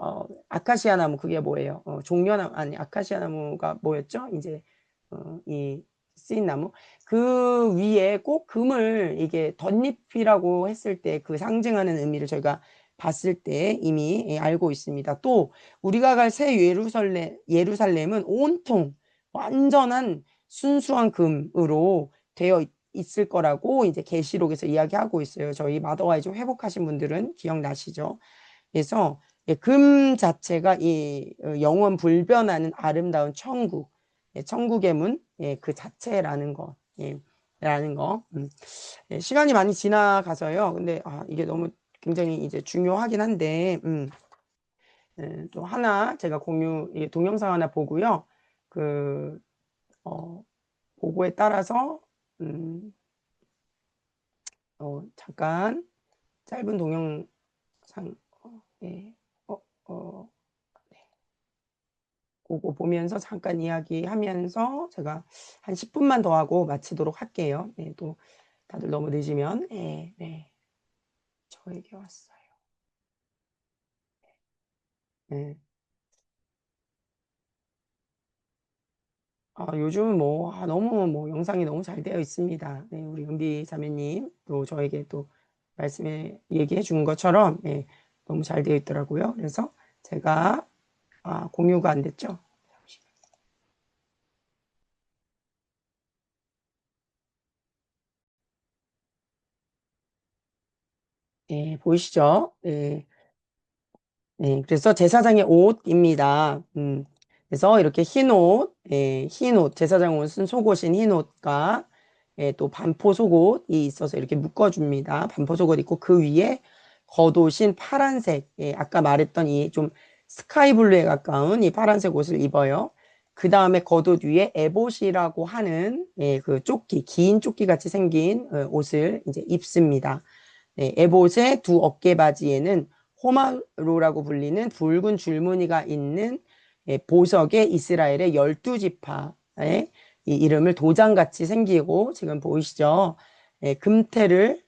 아카시아 나무 그게 뭐예요? 종려나무 아니 아카시아 나무가 뭐였죠? 이제 이 쓰인 나무 그 위에 꼭 금을 이게 덧입이라고 했을 때 그 상징하는 의미를 저희가 봤을 때 이미 알고 있습니다. 또 우리가 갈 새 예루살렘은 온통 완전한 순수한 금으로 되어 있을 거라고 이제 계시록에서 이야기하고 있어요. 저희 마더와이즈 회복하신 분들은 기억나시죠? 그래서 금 자체가 이 영원 불변하는 아름다운 천국, 천국의 문, 그 자체라는 거, 라는 거. 시간이 많이 지나가서요. 근데 이게 너무 굉장히 이제 중요하긴 한데, 또 하나 제가 동영상 하나 보고요. 그 보고에 따라서 잠깐 짧은 동영상 예, 그거 보면서 잠깐 이야기하면서 제가 한 10분만 더 하고 마치도록 할게요. 또 다들 너무 늦으면 저에게 왔어요. 요즘은 뭐 너무 뭐 영상이 너무 잘 되어 있습니다. 우리 은비 자매님 또 저에게 또 말씀에 얘기해 준 것처럼 너무 잘 되어 있더라고요. 그래서 제가 공유가 안 됐죠. 보이시죠? 그래서 제사장의 옷입니다. 그래서 이렇게 흰 옷, 흰 옷, 제사장 옷은 속옷인 흰 옷과 또 반포 속옷이 있어서 이렇게 묶어줍니다. 반포 속옷 있고 그 위에 겉옷인 파란색, 아까 말했던 이 좀 스카이 블루에 가까운 이 파란색 옷을 입어요. 그 다음에 겉옷 위에 에봇이라고 하는 그 조끼, 긴 조끼 같이 생긴 옷을 이제 입습니다. 에봇의 두 어깨 바지에는 호마로라고 불리는 붉은 줄무늬가 있는 보석의 이스라엘의 12지파의 이 이름을 도장같이 생기고 지금 보이시죠? 금태를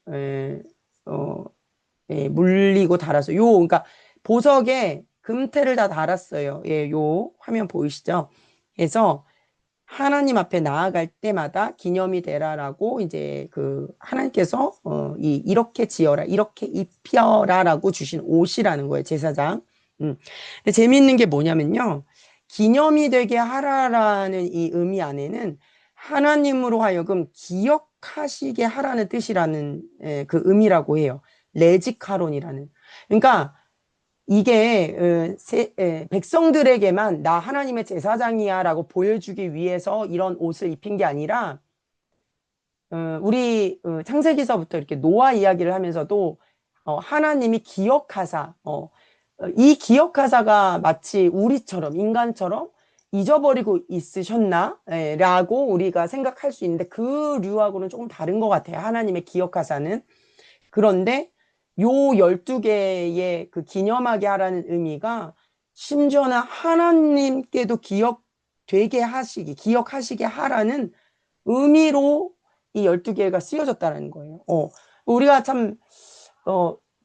물리고 달아서 그러니까 보석에 금태를 다 달았어요. 요 화면 보이시죠? 그래서 하나님 앞에 나아갈 때마다 기념이 되라라고 이제 그 하나님께서 이렇게 지어라, 이렇게 입혀라라고 주신 옷이라는 거예요, 제사장. 근데 재미있는 게 뭐냐면요, 기념이 되게 하라라는 이 의미 안에는 하나님으로 하여금 기억하시게 하라는 뜻이라는 그 의미라고 해요. 레지카론이라는. 그러니까 이게 백성들에게만 나 하나님의 제사장이야 라고 보여주기 위해서 이런 옷을 입힌 게 아니라 우리 창세기서부터 이렇게 노아 이야기를 하면서도 하나님이 기억하사 이 기억하사가 마치 우리처럼 인간처럼 잊어버리고 있으셨나? 라고 우리가 생각할 수 있는데 그 류하고는 조금 다른 것 같아요. 하나님의 기억하사는. 그런데 요 12개의 그 기념하게 하라는 의미가 심지어는 하나님께도 기억하시게 하라는 의미로 이 12개가 쓰여졌다는 거예요. 우리가 참,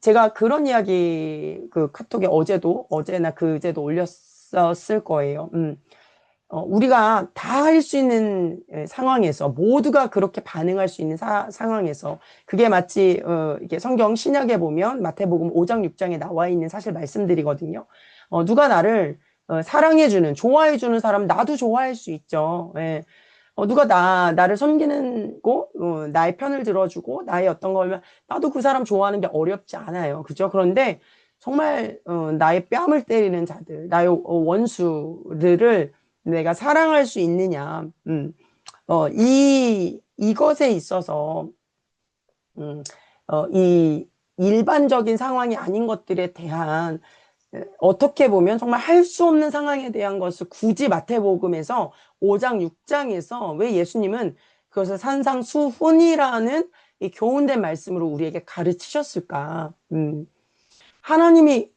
제가 그런 이야기 그 카톡에 어제나 그제도 올렸었을 거예요. 우리가 다 할 수 있는 상황에서 모두가 그렇게 반응할 수 있는 상황에서 그게 마치 이게 성경 신약에 보면 마태복음 5장 6장에 나와 있는 사실 말씀들이거든요. 누가 나를 사랑해주는 좋아해주는 사람 나도 좋아할 수 있죠. 누가 나를 섬기는 거 나의 편을 들어주고 나의 어떤 거면 나도 그 사람 좋아하는 게 어렵지 않아요. 그죠? 그런데 정말 나의 뺨을 때리는 자들 나의 원수들을 내가 사랑할 수 있느냐. 이것에 있어서, 이 일반적인 상황이 아닌 것들에 대한 어떻게 보면 정말 할 수 없는 상황에 대한 것을 굳이 마태복음에서 5장, 6장에서 왜 예수님은 그것을 산상수훈이라는 이 교훈된 말씀으로 우리에게 가르치셨을까? 하나님이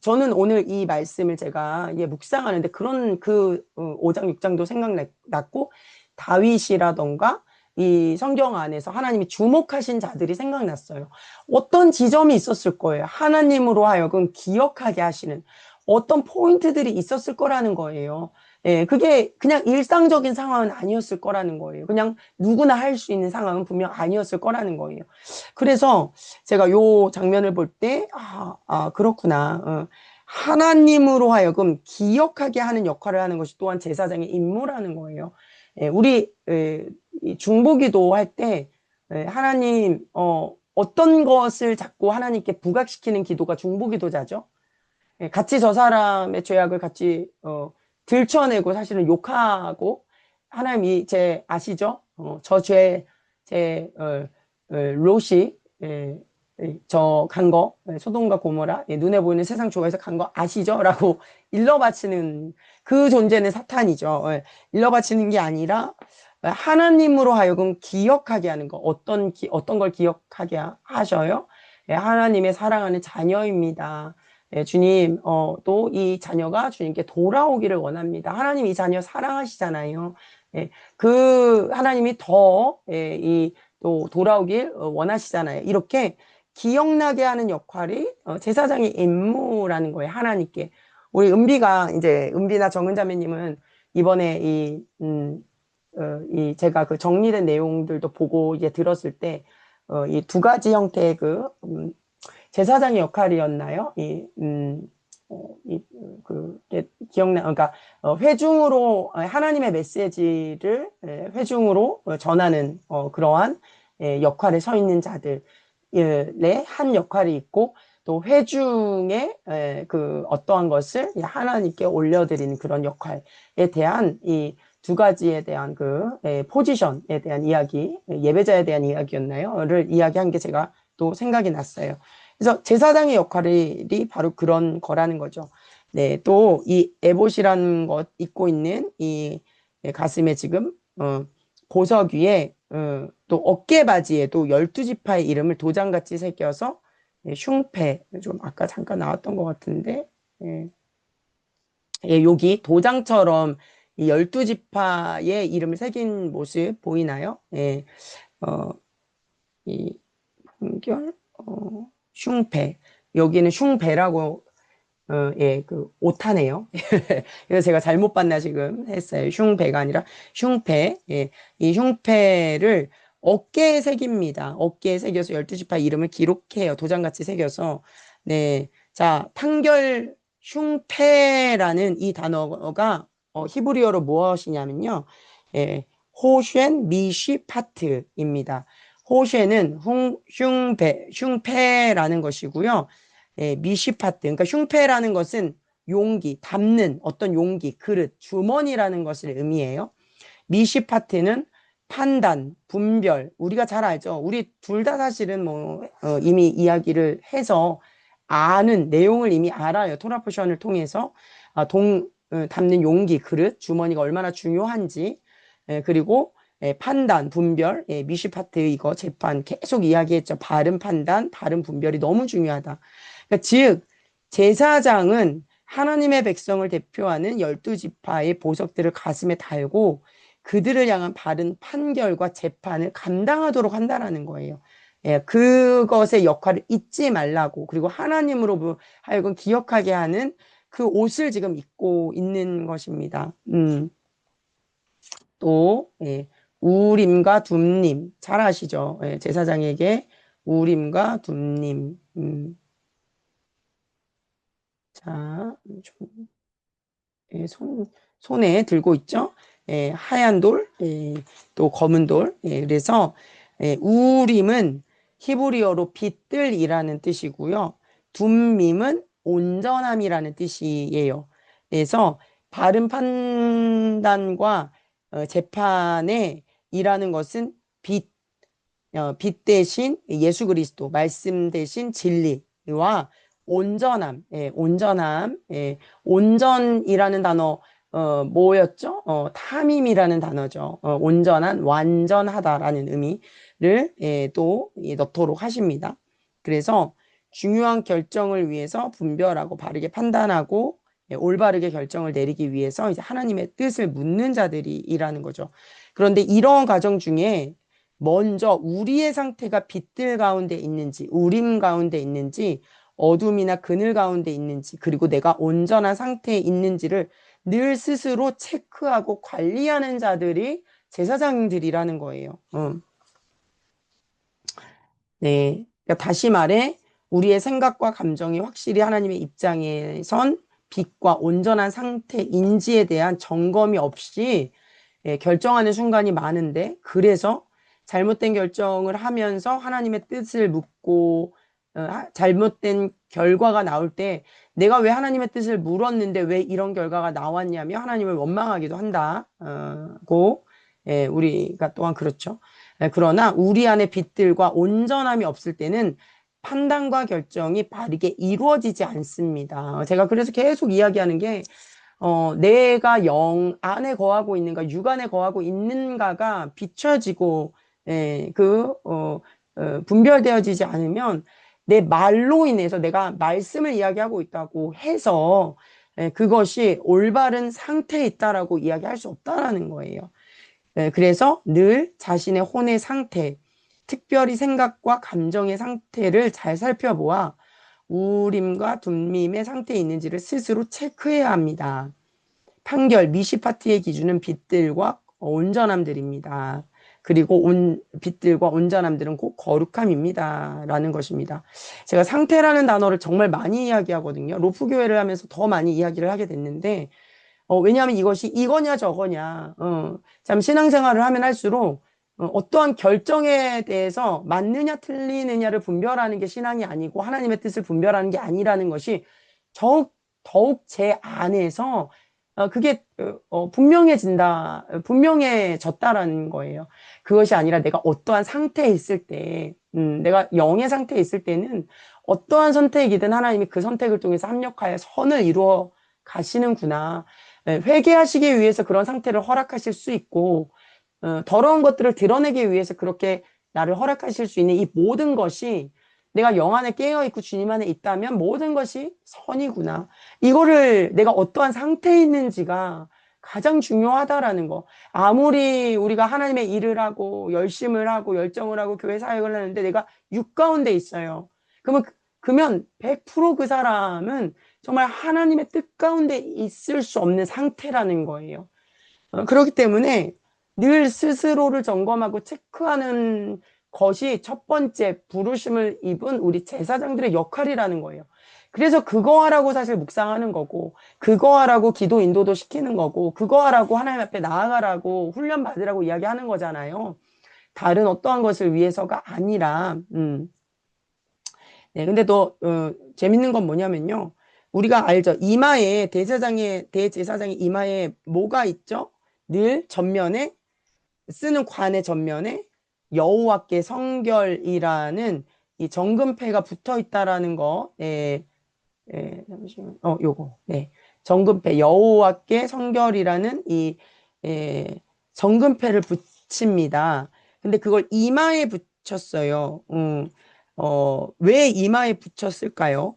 저는 오늘 이 말씀을 제가 묵상하는데 그런 5장, 6장도 생각났고 다윗이라던가 이 성경 안에서 하나님이 주목하신 자들이 생각났어요. 어떤 지점이 있었을 거예요. 하나님으로 하여금 기억하게 하시는 어떤 포인트들이 있었을 거라는 거예요. 예, 그게 그냥 일상적인 상황은 아니었을 거라는 거예요. 그냥 누구나 할 수 있는 상황은 분명 아니었을 거라는 거예요. 그래서 제가 요 장면을 볼 때, 그렇구나. 하나님으로 하여금 기억하게 하는 역할을 하는 것이 또한 제사장의 임무라는 거예요. 예, 우리 이 중보기도 할 때 하나님 어떤 것을 자꾸 하나님께 부각시키는 기도가 중보기도자죠. 예, 같이 저 사람의 죄악을 같이 들춰내고 사실은 욕하고 하나님이 제 아시죠? 저 죄, 제 롯이 저 간 거, 소돔과 고모라 눈에 보이는 세상 좋아해서 간 거 아시죠? 라고 일러바치는 그 존재는 사탄이죠. 일러바치는 게 아니라 하나님으로 하여금 기억하게 하는 거. 어떤 걸 기억하게 하셔요? 하나님의 사랑하는 자녀입니다. 주님, 또 이 자녀가 주님께 돌아오기를 원합니다. 하나님 이 자녀 사랑하시잖아요. 그 하나님이 더, 또 돌아오길 원하시잖아요. 이렇게 기억나게 하는 역할이 제사장의 임무라는 거예요. 하나님께. 우리 은비나 정은자매님은 이번에 제가 그 정리된 내용들도 보고 이제 들었을 때, 이 두 가지 형태의 제사장의 역할이었나요? 그러니까, 회중으로, 하나님의 메시지를 회중으로 전하는, 그러한 역할에 서 있는 자들의 한 역할이 있고, 또 회중의 어떠한 것을 하나님께 올려드리는 그런 역할에 대한 이 두 가지에 대한 포지션에 대한 이야기, 예배자에 대한 이야기였나요?를 이야기한 게 제가 또 생각이 났어요. 그래서 제사장의 역할이 바로 그런 거라는 거죠. 네, 또 이 에봇이라는 것 입고 있는 이 가슴에 지금 보석 위에 또 어깨바지에도 12지파의 이름을 도장같이 새겨서 흉패, 좀 아까 잠깐 나왔던 것 같은데 여기 도장처럼 이 12지파의 이름을 새긴 모습 보이나요? 이 판결, 흉패. 여기는 흉배라고, 오타네요. 그래서 제가 잘못 봤나 지금 했어요. 흉배가 아니라 흉패. 이 흉패를 어깨에 새깁니다. 어깨에 새겨서 12지파 이름을 기록해요. 도장같이 새겨서. 네. 자, 판결 흉패라는 이 단어가 히브리어로 무엇이냐면요. 호쉔 미시파트입니다. 호쉐는 흉패라는 것이고요. 미시파트, 그러니까 흉패라는 것은 용기, 담는 어떤 용기, 그릇, 주머니라는 것을 의미해요. 미시파트는 판단, 분별, 우리가 잘 알죠. 우리 둘 다 사실은 이미 이야기를 해서 아는 내용을 이미 알아요. 토라 포션을 통해서 담는 용기, 그릇, 주머니가 얼마나 중요한지, 그리고 판단, 분별, 미시파트 이거 재판 계속 이야기했죠. 바른 판단, 바른 분별이 너무 중요하다. 그러니까 즉 제사장은 하나님의 백성을 대표하는 12지파의 보석들을 가슴에 달고 그들을 향한 바른 판결과 재판을 감당하도록 한다라는 거예요. 그것의 역할을 잊지 말라고, 그리고 하나님으로 하여금 기억하게 하는 그 옷을 지금 입고 있는 것입니다. 또 우림과 둠님 잘 아시죠? 제사장에게 우림과 둠님. 자, 손에 들고 있죠? 하얀 돌, 또 검은 돌. 그래서 우림은 히브리어로 빛들이라는 뜻이고요. 둠밈은 온전함이라는 뜻이에요. 그래서 바른 판단과 재판에 일하는 것은 빛 대신 예수 그리스도, 말씀 대신 진리와 온전함, 온전이라는 단어, 뭐였죠? 탐임이라는 단어죠. 온전한, 완전하다라는 의미를 또 넣도록 하십니다. 그래서 중요한 결정을 위해서 분별하고 바르게 판단하고 올바르게 결정을 내리기 위해서 이제 하나님의 뜻을 묻는 자들이 일하는 거죠. 그런데 이런 과정 중에 먼저 우리의 상태가 빛들 가운데 있는지, 우림 가운데 있는지, 어둠이나 그늘 가운데 있는지, 그리고 내가 온전한 상태에 있는지를 늘 스스로 체크하고 관리하는 자들이 제사장들이라는 거예요. 네. 그러니까 다시 말해, 우리의 생각과 감정이 확실히 하나님의 입장에선 빛과 온전한 상태인지에 대한 점검이 없이 결정하는 순간이 많은데, 그래서 잘못된 결정을 하면서 하나님의 뜻을 묻고 잘못된 결과가 나올 때 내가 왜 하나님의 뜻을 물었는데 왜 이런 결과가 나왔냐며 하나님을 원망하기도 한다고 우리가 또한 그렇죠. 그러나 우리 안에 빛들과 온전함이 없을 때는 판단과 결정이 바르게 이루어지지 않습니다. 제가 그래서 계속 이야기하는 게 내가 영 안에 거하고 있는가, 육 안에 거하고 있는가가 비춰지고 분별되어지지 않으면 내 말로 인해서 내가 말씀을 이야기하고 있다고 해서 그것이 올바른 상태에 있다라고 이야기할 수 없다라는 거예요. 그래서 늘 자신의 혼의 상태, 특별히 생각과 감정의 상태를 잘 살펴보아 우림과 둠밈의 상태에 있는지를 스스로 체크해야 합니다. 판결, 미시파트의 기준은 빛들과 온전함들입니다. 그리고 빛들과 온전함들은 곧 거룩함입니다. 라는 것입니다. 제가 상태라는 단어를 정말 많이 이야기하거든요. 로프교회를 하면서 더 많이 이야기를 하게 됐는데 왜냐하면 이것이 이거냐 저거냐 참 신앙생활을 하면 할수록 어떠한 결정에 대해서 맞느냐 틀리느냐를 분별하는 게 신앙이 아니고 하나님의 뜻을 분별하는 게 아니라는 것이 더욱 제 안에서 그게 분명해졌다라는 거예요. 그것이 아니라 내가 어떠한 상태에 있을 때, 내가 영의 상태에 있을 때는 어떠한 선택이든 하나님이 그 선택을 통해서 합력하여 선을 이루어 가시는구나. 회개하시기 위해서 그런 상태를 허락하실 수 있고, 더러운 것들을 드러내기 위해서 그렇게 나를 허락하실 수 있는 이 모든 것이 내가 영 안에 깨어있고 주님 안에 있다면 모든 것이 선이구나. 이거를 내가 어떠한 상태에 있는지가 가장 중요하다라는 거. 아무리 우리가 하나님의 일을 하고 열심을 하고 열정을 하고 교회 사역을 하는데 내가 육 가운데 있어요. 그러면 100% 그 사람은 정말 하나님의 뜻 가운데 있을 수 없는 상태라는 거예요. 그렇기 때문에 늘 스스로를 점검하고 체크하는 것이 첫 번째 부르심을 입은 우리 제사장들의 역할이라는 거예요. 그래서 그거 하라고 사실 묵상하는 거고, 그거 하라고 기도 인도도 시키는 거고, 그거 하라고 하나님 앞에 나아가라고 훈련 받으라고 이야기하는 거잖아요. 다른 어떠한 것을 위해서가 아니라, 네, 근데 또 재밌는 건 뭐냐면요. 우리가 알죠. 이마에 대제사장의 이마에 뭐가 있죠? 늘 전면에 쓰는 관의 전면에 여호와께 성결이라는 이 정금패가 붙어 있다라는 거. 잠시만. 요거. 네. 정금패 여호와께 성결이라는 이 정금패를 붙입니다. 근데 그걸 이마에 붙였어요. 왜 이마에 붙였을까요?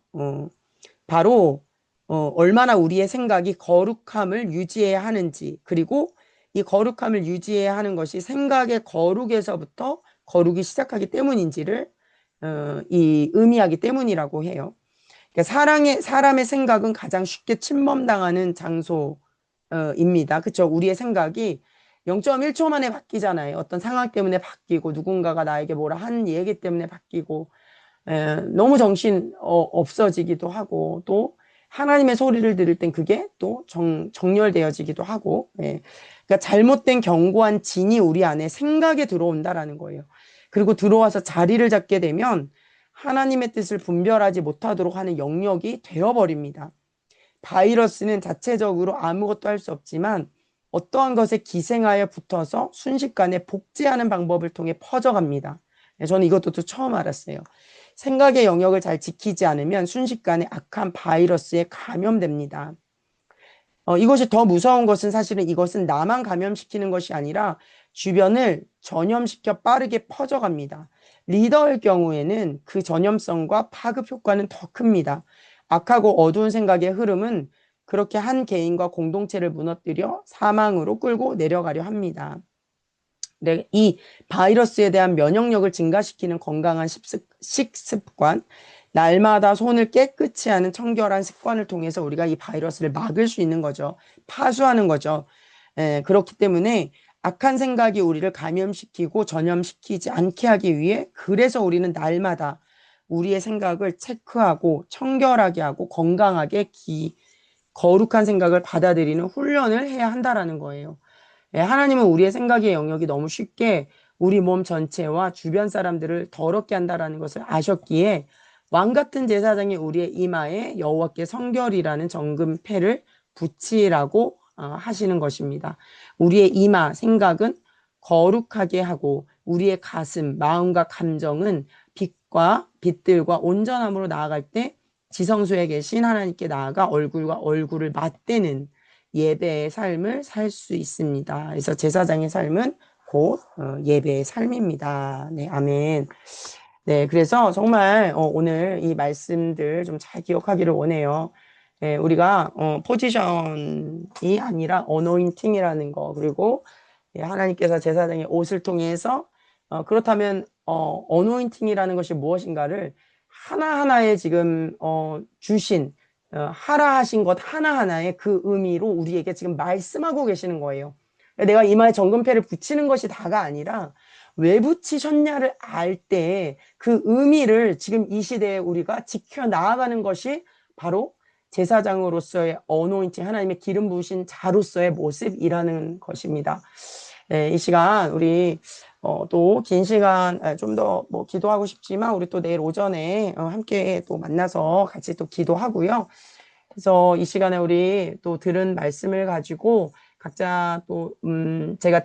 바로 얼마나 우리의 생각이 거룩함을 유지해야 하는지, 그리고 이 거룩함을 유지해야 하는 것이 생각의 거룩에서부터 거룩이 시작하기 때문인지를 의미하기 때문이라고 해요. 그러니까 사람의 생각은 가장 쉽게 침범당하는 장소입니다. 그렇죠? 우리의 생각이 0.1초 만에 바뀌잖아요. 어떤 상황 때문에 바뀌고 누군가가 나에게 뭐라 한 얘기 때문에 바뀌고 너무 정신 없어지기도 하고 또 하나님의 소리를 들을 땐 그게 또 정렬되어지기도 하고 그러니까 잘못된 견고한 진이 우리 안에 생각에 들어온다라는 거예요. 그리고 들어와서 자리를 잡게 되면 하나님의 뜻을 분별하지 못하도록 하는 영역이 되어버립니다. 바이러스는 자체적으로 아무것도 할 수 없지만 어떠한 것에 기생하여 붙어서 순식간에 복제하는 방법을 통해 퍼져갑니다. 저는 이것도 또 처음 알았어요. 생각의 영역을 잘 지키지 않으면 순식간에 악한 바이러스에 감염됩니다. 이것이 더 무서운 것은 사실은 이것은 나만 감염시키는 것이 아니라 주변을 전염시켜 빠르게 퍼져갑니다. 리더의 경우에는 그 전염성과 파급 효과는 더 큽니다. 악하고 어두운 생각의 흐름은 그렇게 한 개인과 공동체를 무너뜨려 사망으로 끌고 내려가려 합니다. 네, 이 바이러스에 대한 면역력을 증가시키는 건강한 식습관, 날마다 손을 깨끗이 하는 청결한 습관을 통해서 우리가 이 바이러스를 막을 수 있는 거죠. 파수하는 거죠. 그렇기 때문에 악한 생각이 우리를 감염시키고 전염시키지 않게 하기 위해 그래서 우리는 날마다 우리의 생각을 체크하고 청결하게 하고 건강하게 거룩한 생각을 받아들이는 훈련을 해야 한다라는 거예요. 하나님은 우리의 생각의 영역이 너무 쉽게 우리 몸 전체와 주변 사람들을 더럽게 한다라는 것을 아셨기에 왕 같은 제사장이 우리의 이마에 여호와께 성결이라는 정금패를 붙이라고 하시는 것입니다. 우리의 이마, 생각은 거룩하게 하고 우리의 가슴, 마음과 감정은 빛들과 온전함으로 나아갈 때 지성소에 계신 하나님께 나아가 얼굴과 얼굴을 맞대는 예배의 삶을 살 수 있습니다. 그래서 제사장의 삶은 곧 예배의 삶입니다. 네, 아멘. 네, 그래서 정말 오늘 이 말씀들 좀 잘 기억하기를 원해요. 네, 우리가 포지션이 아니라 어노인팅이라는 거, 그리고 하나님께서 제사장의 옷을 통해서 그렇다면 어노인팅이라는 것이 무엇인가를 하나하나에 지금 주신 하라 하신 것 하나하나의 그 의미로 우리에게 지금 말씀하고 계시는 거예요. 내가 이마에 정금패를 붙이는 것이 다가 아니라 왜 붙이셨냐를 알 때 그 의미를 지금 이 시대에 우리가 지켜 나아가는 것이 바로 제사장으로서의 어노인팅, 하나님의 기름 부으신 자로서의 모습이라는 것입니다. 네, 이 시간 우리 또 긴 시간 좀 더 뭐 기도하고 싶지만 우리 또 내일 오전에 함께 또 만나서 같이 또 기도하고요. 그래서 이 시간에 우리 또 들은 말씀을 가지고 각자 또 제가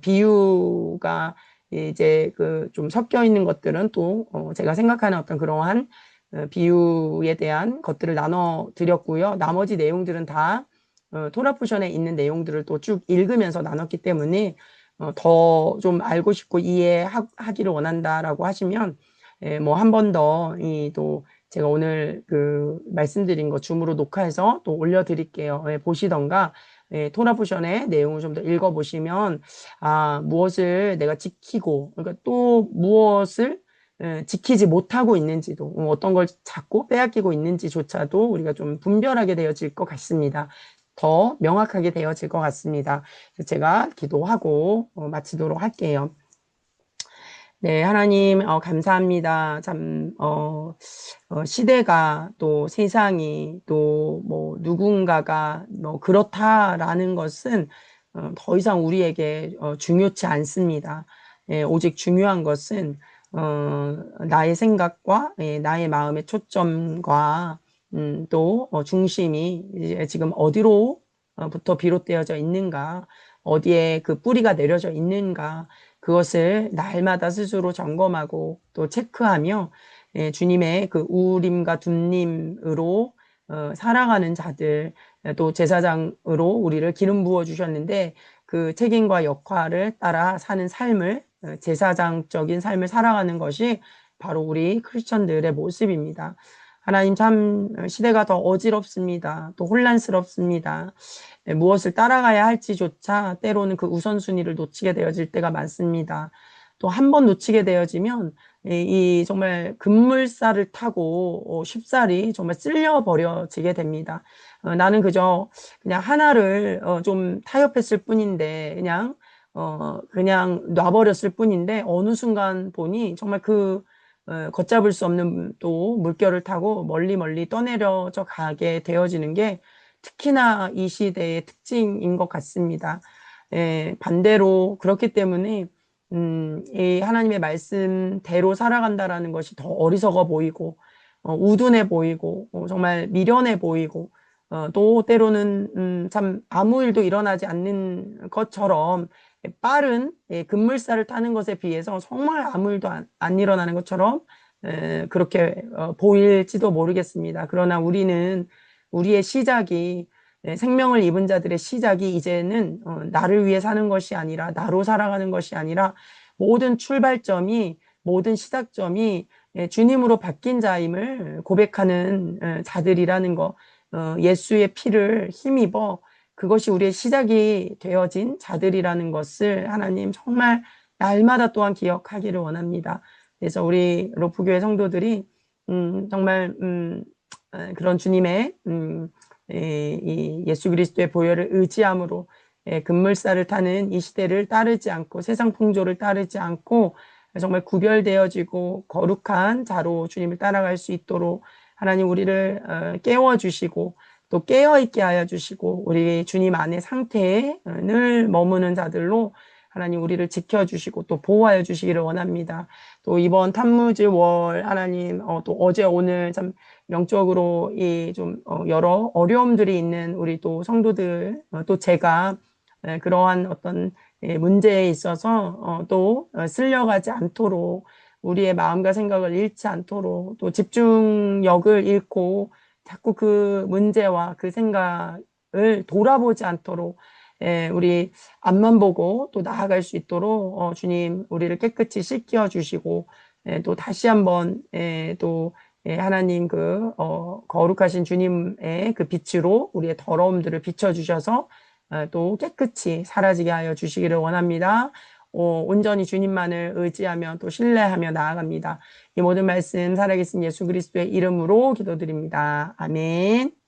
비유가 이제 그 좀 섞여 있는 것들은 또 제가 생각하는 어떤 그러한 비유에 대한 것들을 나눠 드렸고요. 나머지 내용들은 다 토라 포션에 있는 내용들을 또 쭉 읽으면서 나눴기 때문에 더 좀 알고 싶고 이해하기를 원한다라고 하시면 뭐 한 번 더 또 제가 오늘 그 말씀드린 거 줌으로 녹화해서 또 올려드릴게요. 보시던가 토라 포션의 내용을 좀 더 읽어보시면 무엇을 내가 지키고 그러니까 또 무엇을 지키지 못하고 있는지도 어떤 걸 자꾸 빼앗기고 있는지조차도 우리가 좀 분별하게 되어질 것 같습니다. 더 명확하게 되어질 것 같습니다. 제가 기도하고 마치도록 할게요. 네, 하나님 감사합니다. 참 시대가 또 세상이 또 뭐 누군가가 뭐 그렇다라는 것은 더 이상 우리에게 중요치 않습니다. 오직 중요한 것은 나의 생각과 나의 마음의 초점과 또 중심이 이제 지금 어디로부터 비롯되어져 있는가, 어디에 그 뿌리가 내려져 있는가, 그것을 날마다 스스로 점검하고 또 체크하며 주님의 그 우림과 둠림으로 살아가는 자들, 또 제사장으로 우리를 기름 부어 주셨는데 그 책임과 역할을 따라 사는 삶을 제사장적인 삶을 살아가는 것이 바로 우리 크리스천들의 모습입니다. 하나님 참 시대가 더 어지럽습니다. 또 혼란스럽습니다. 무엇을 따라가야 할지조차 때로는 그 우선순위를 놓치게 되어질 때가 많습니다. 또 한 번 놓치게 되어지면 이 정말 급물살을 타고 쉽사리 정말 쓸려버려지게 됩니다. 나는 그냥 하나를 좀 타협했을 뿐인데 그냥 놔버렸을 뿐인데 어느 순간 보니 정말 걷잡을 수 없는 또 물결을 타고 멀리 떠내려져 가게 되어지는 게 특히나 이 시대의 특징인 것 같습니다. 반대로 그렇기 때문에 이 하나님의 말씀대로 살아간다라는 것이 더 어리석어 보이고 우둔해 보이고 정말 미련해 보이고 또 때로는 참 아무 일도 일어나지 않는 것처럼 빠른 급물살을 타는 것에 비해서 정말 아무 일도 안 일어나는 것처럼 그렇게 보일지도 모르겠습니다. 그러나 우리는 우리의 시작이 생명을 입은 자들의 시작이 이제는 나를 위해 사는 것이 아니라 나로 살아가는 것이 아니라 모든 출발점이 모든 시작점이 주님으로 바뀐 자임을 고백하는 자들이라는 거, 예수의 피를 힘입어 그것이 우리의 시작이 되어진 자들이라는 것을 하나님 정말 날마다 또한 기억하기를 원합니다. 그래서 우리 로프교회 성도들이 정말 그런 주님의 이 예수 그리스도의 보혈을 의지함으로 급물살을 타는 이 시대를 따르지 않고 세상 풍조를 따르지 않고 정말 구별되어지고 거룩한 자로 주님을 따라갈 수 있도록 하나님 우리를 깨워주시고 또 깨어있게 하여 주시고 우리 주님 안의 상태에 늘 머무는 자들로 하나님 우리를 지켜주시고 또 보호하여 주시기를 원합니다. 또 이번 탄무지월 하나님 또 어제 오늘 참 영적으로 이 좀 여러 어려움들이 있는 우리 또 성도들 또 제가 그러한 어떤 문제에 있어서 또 쓸려가지 않도록 우리의 마음과 생각을 잃지 않도록 또 집중력을 잃고 자꾸 그 문제와 그 생각을 돌아보지 않도록 우리 앞만 보고 또 나아갈 수 있도록 주님 우리를 깨끗이 씻겨 주시고 또 다시 한번 또 하나님 그 거룩하신 주님의 그 빛으로 우리의 더러움들을 비춰주셔서 또 깨끗이 사라지게 하여 주시기를 원합니다. 온전히 주님만을 의지하며 또 신뢰하며 나아갑니다. 이 모든 말씀 살아계신 예수 그리스도의 이름으로 기도드립니다. 아멘.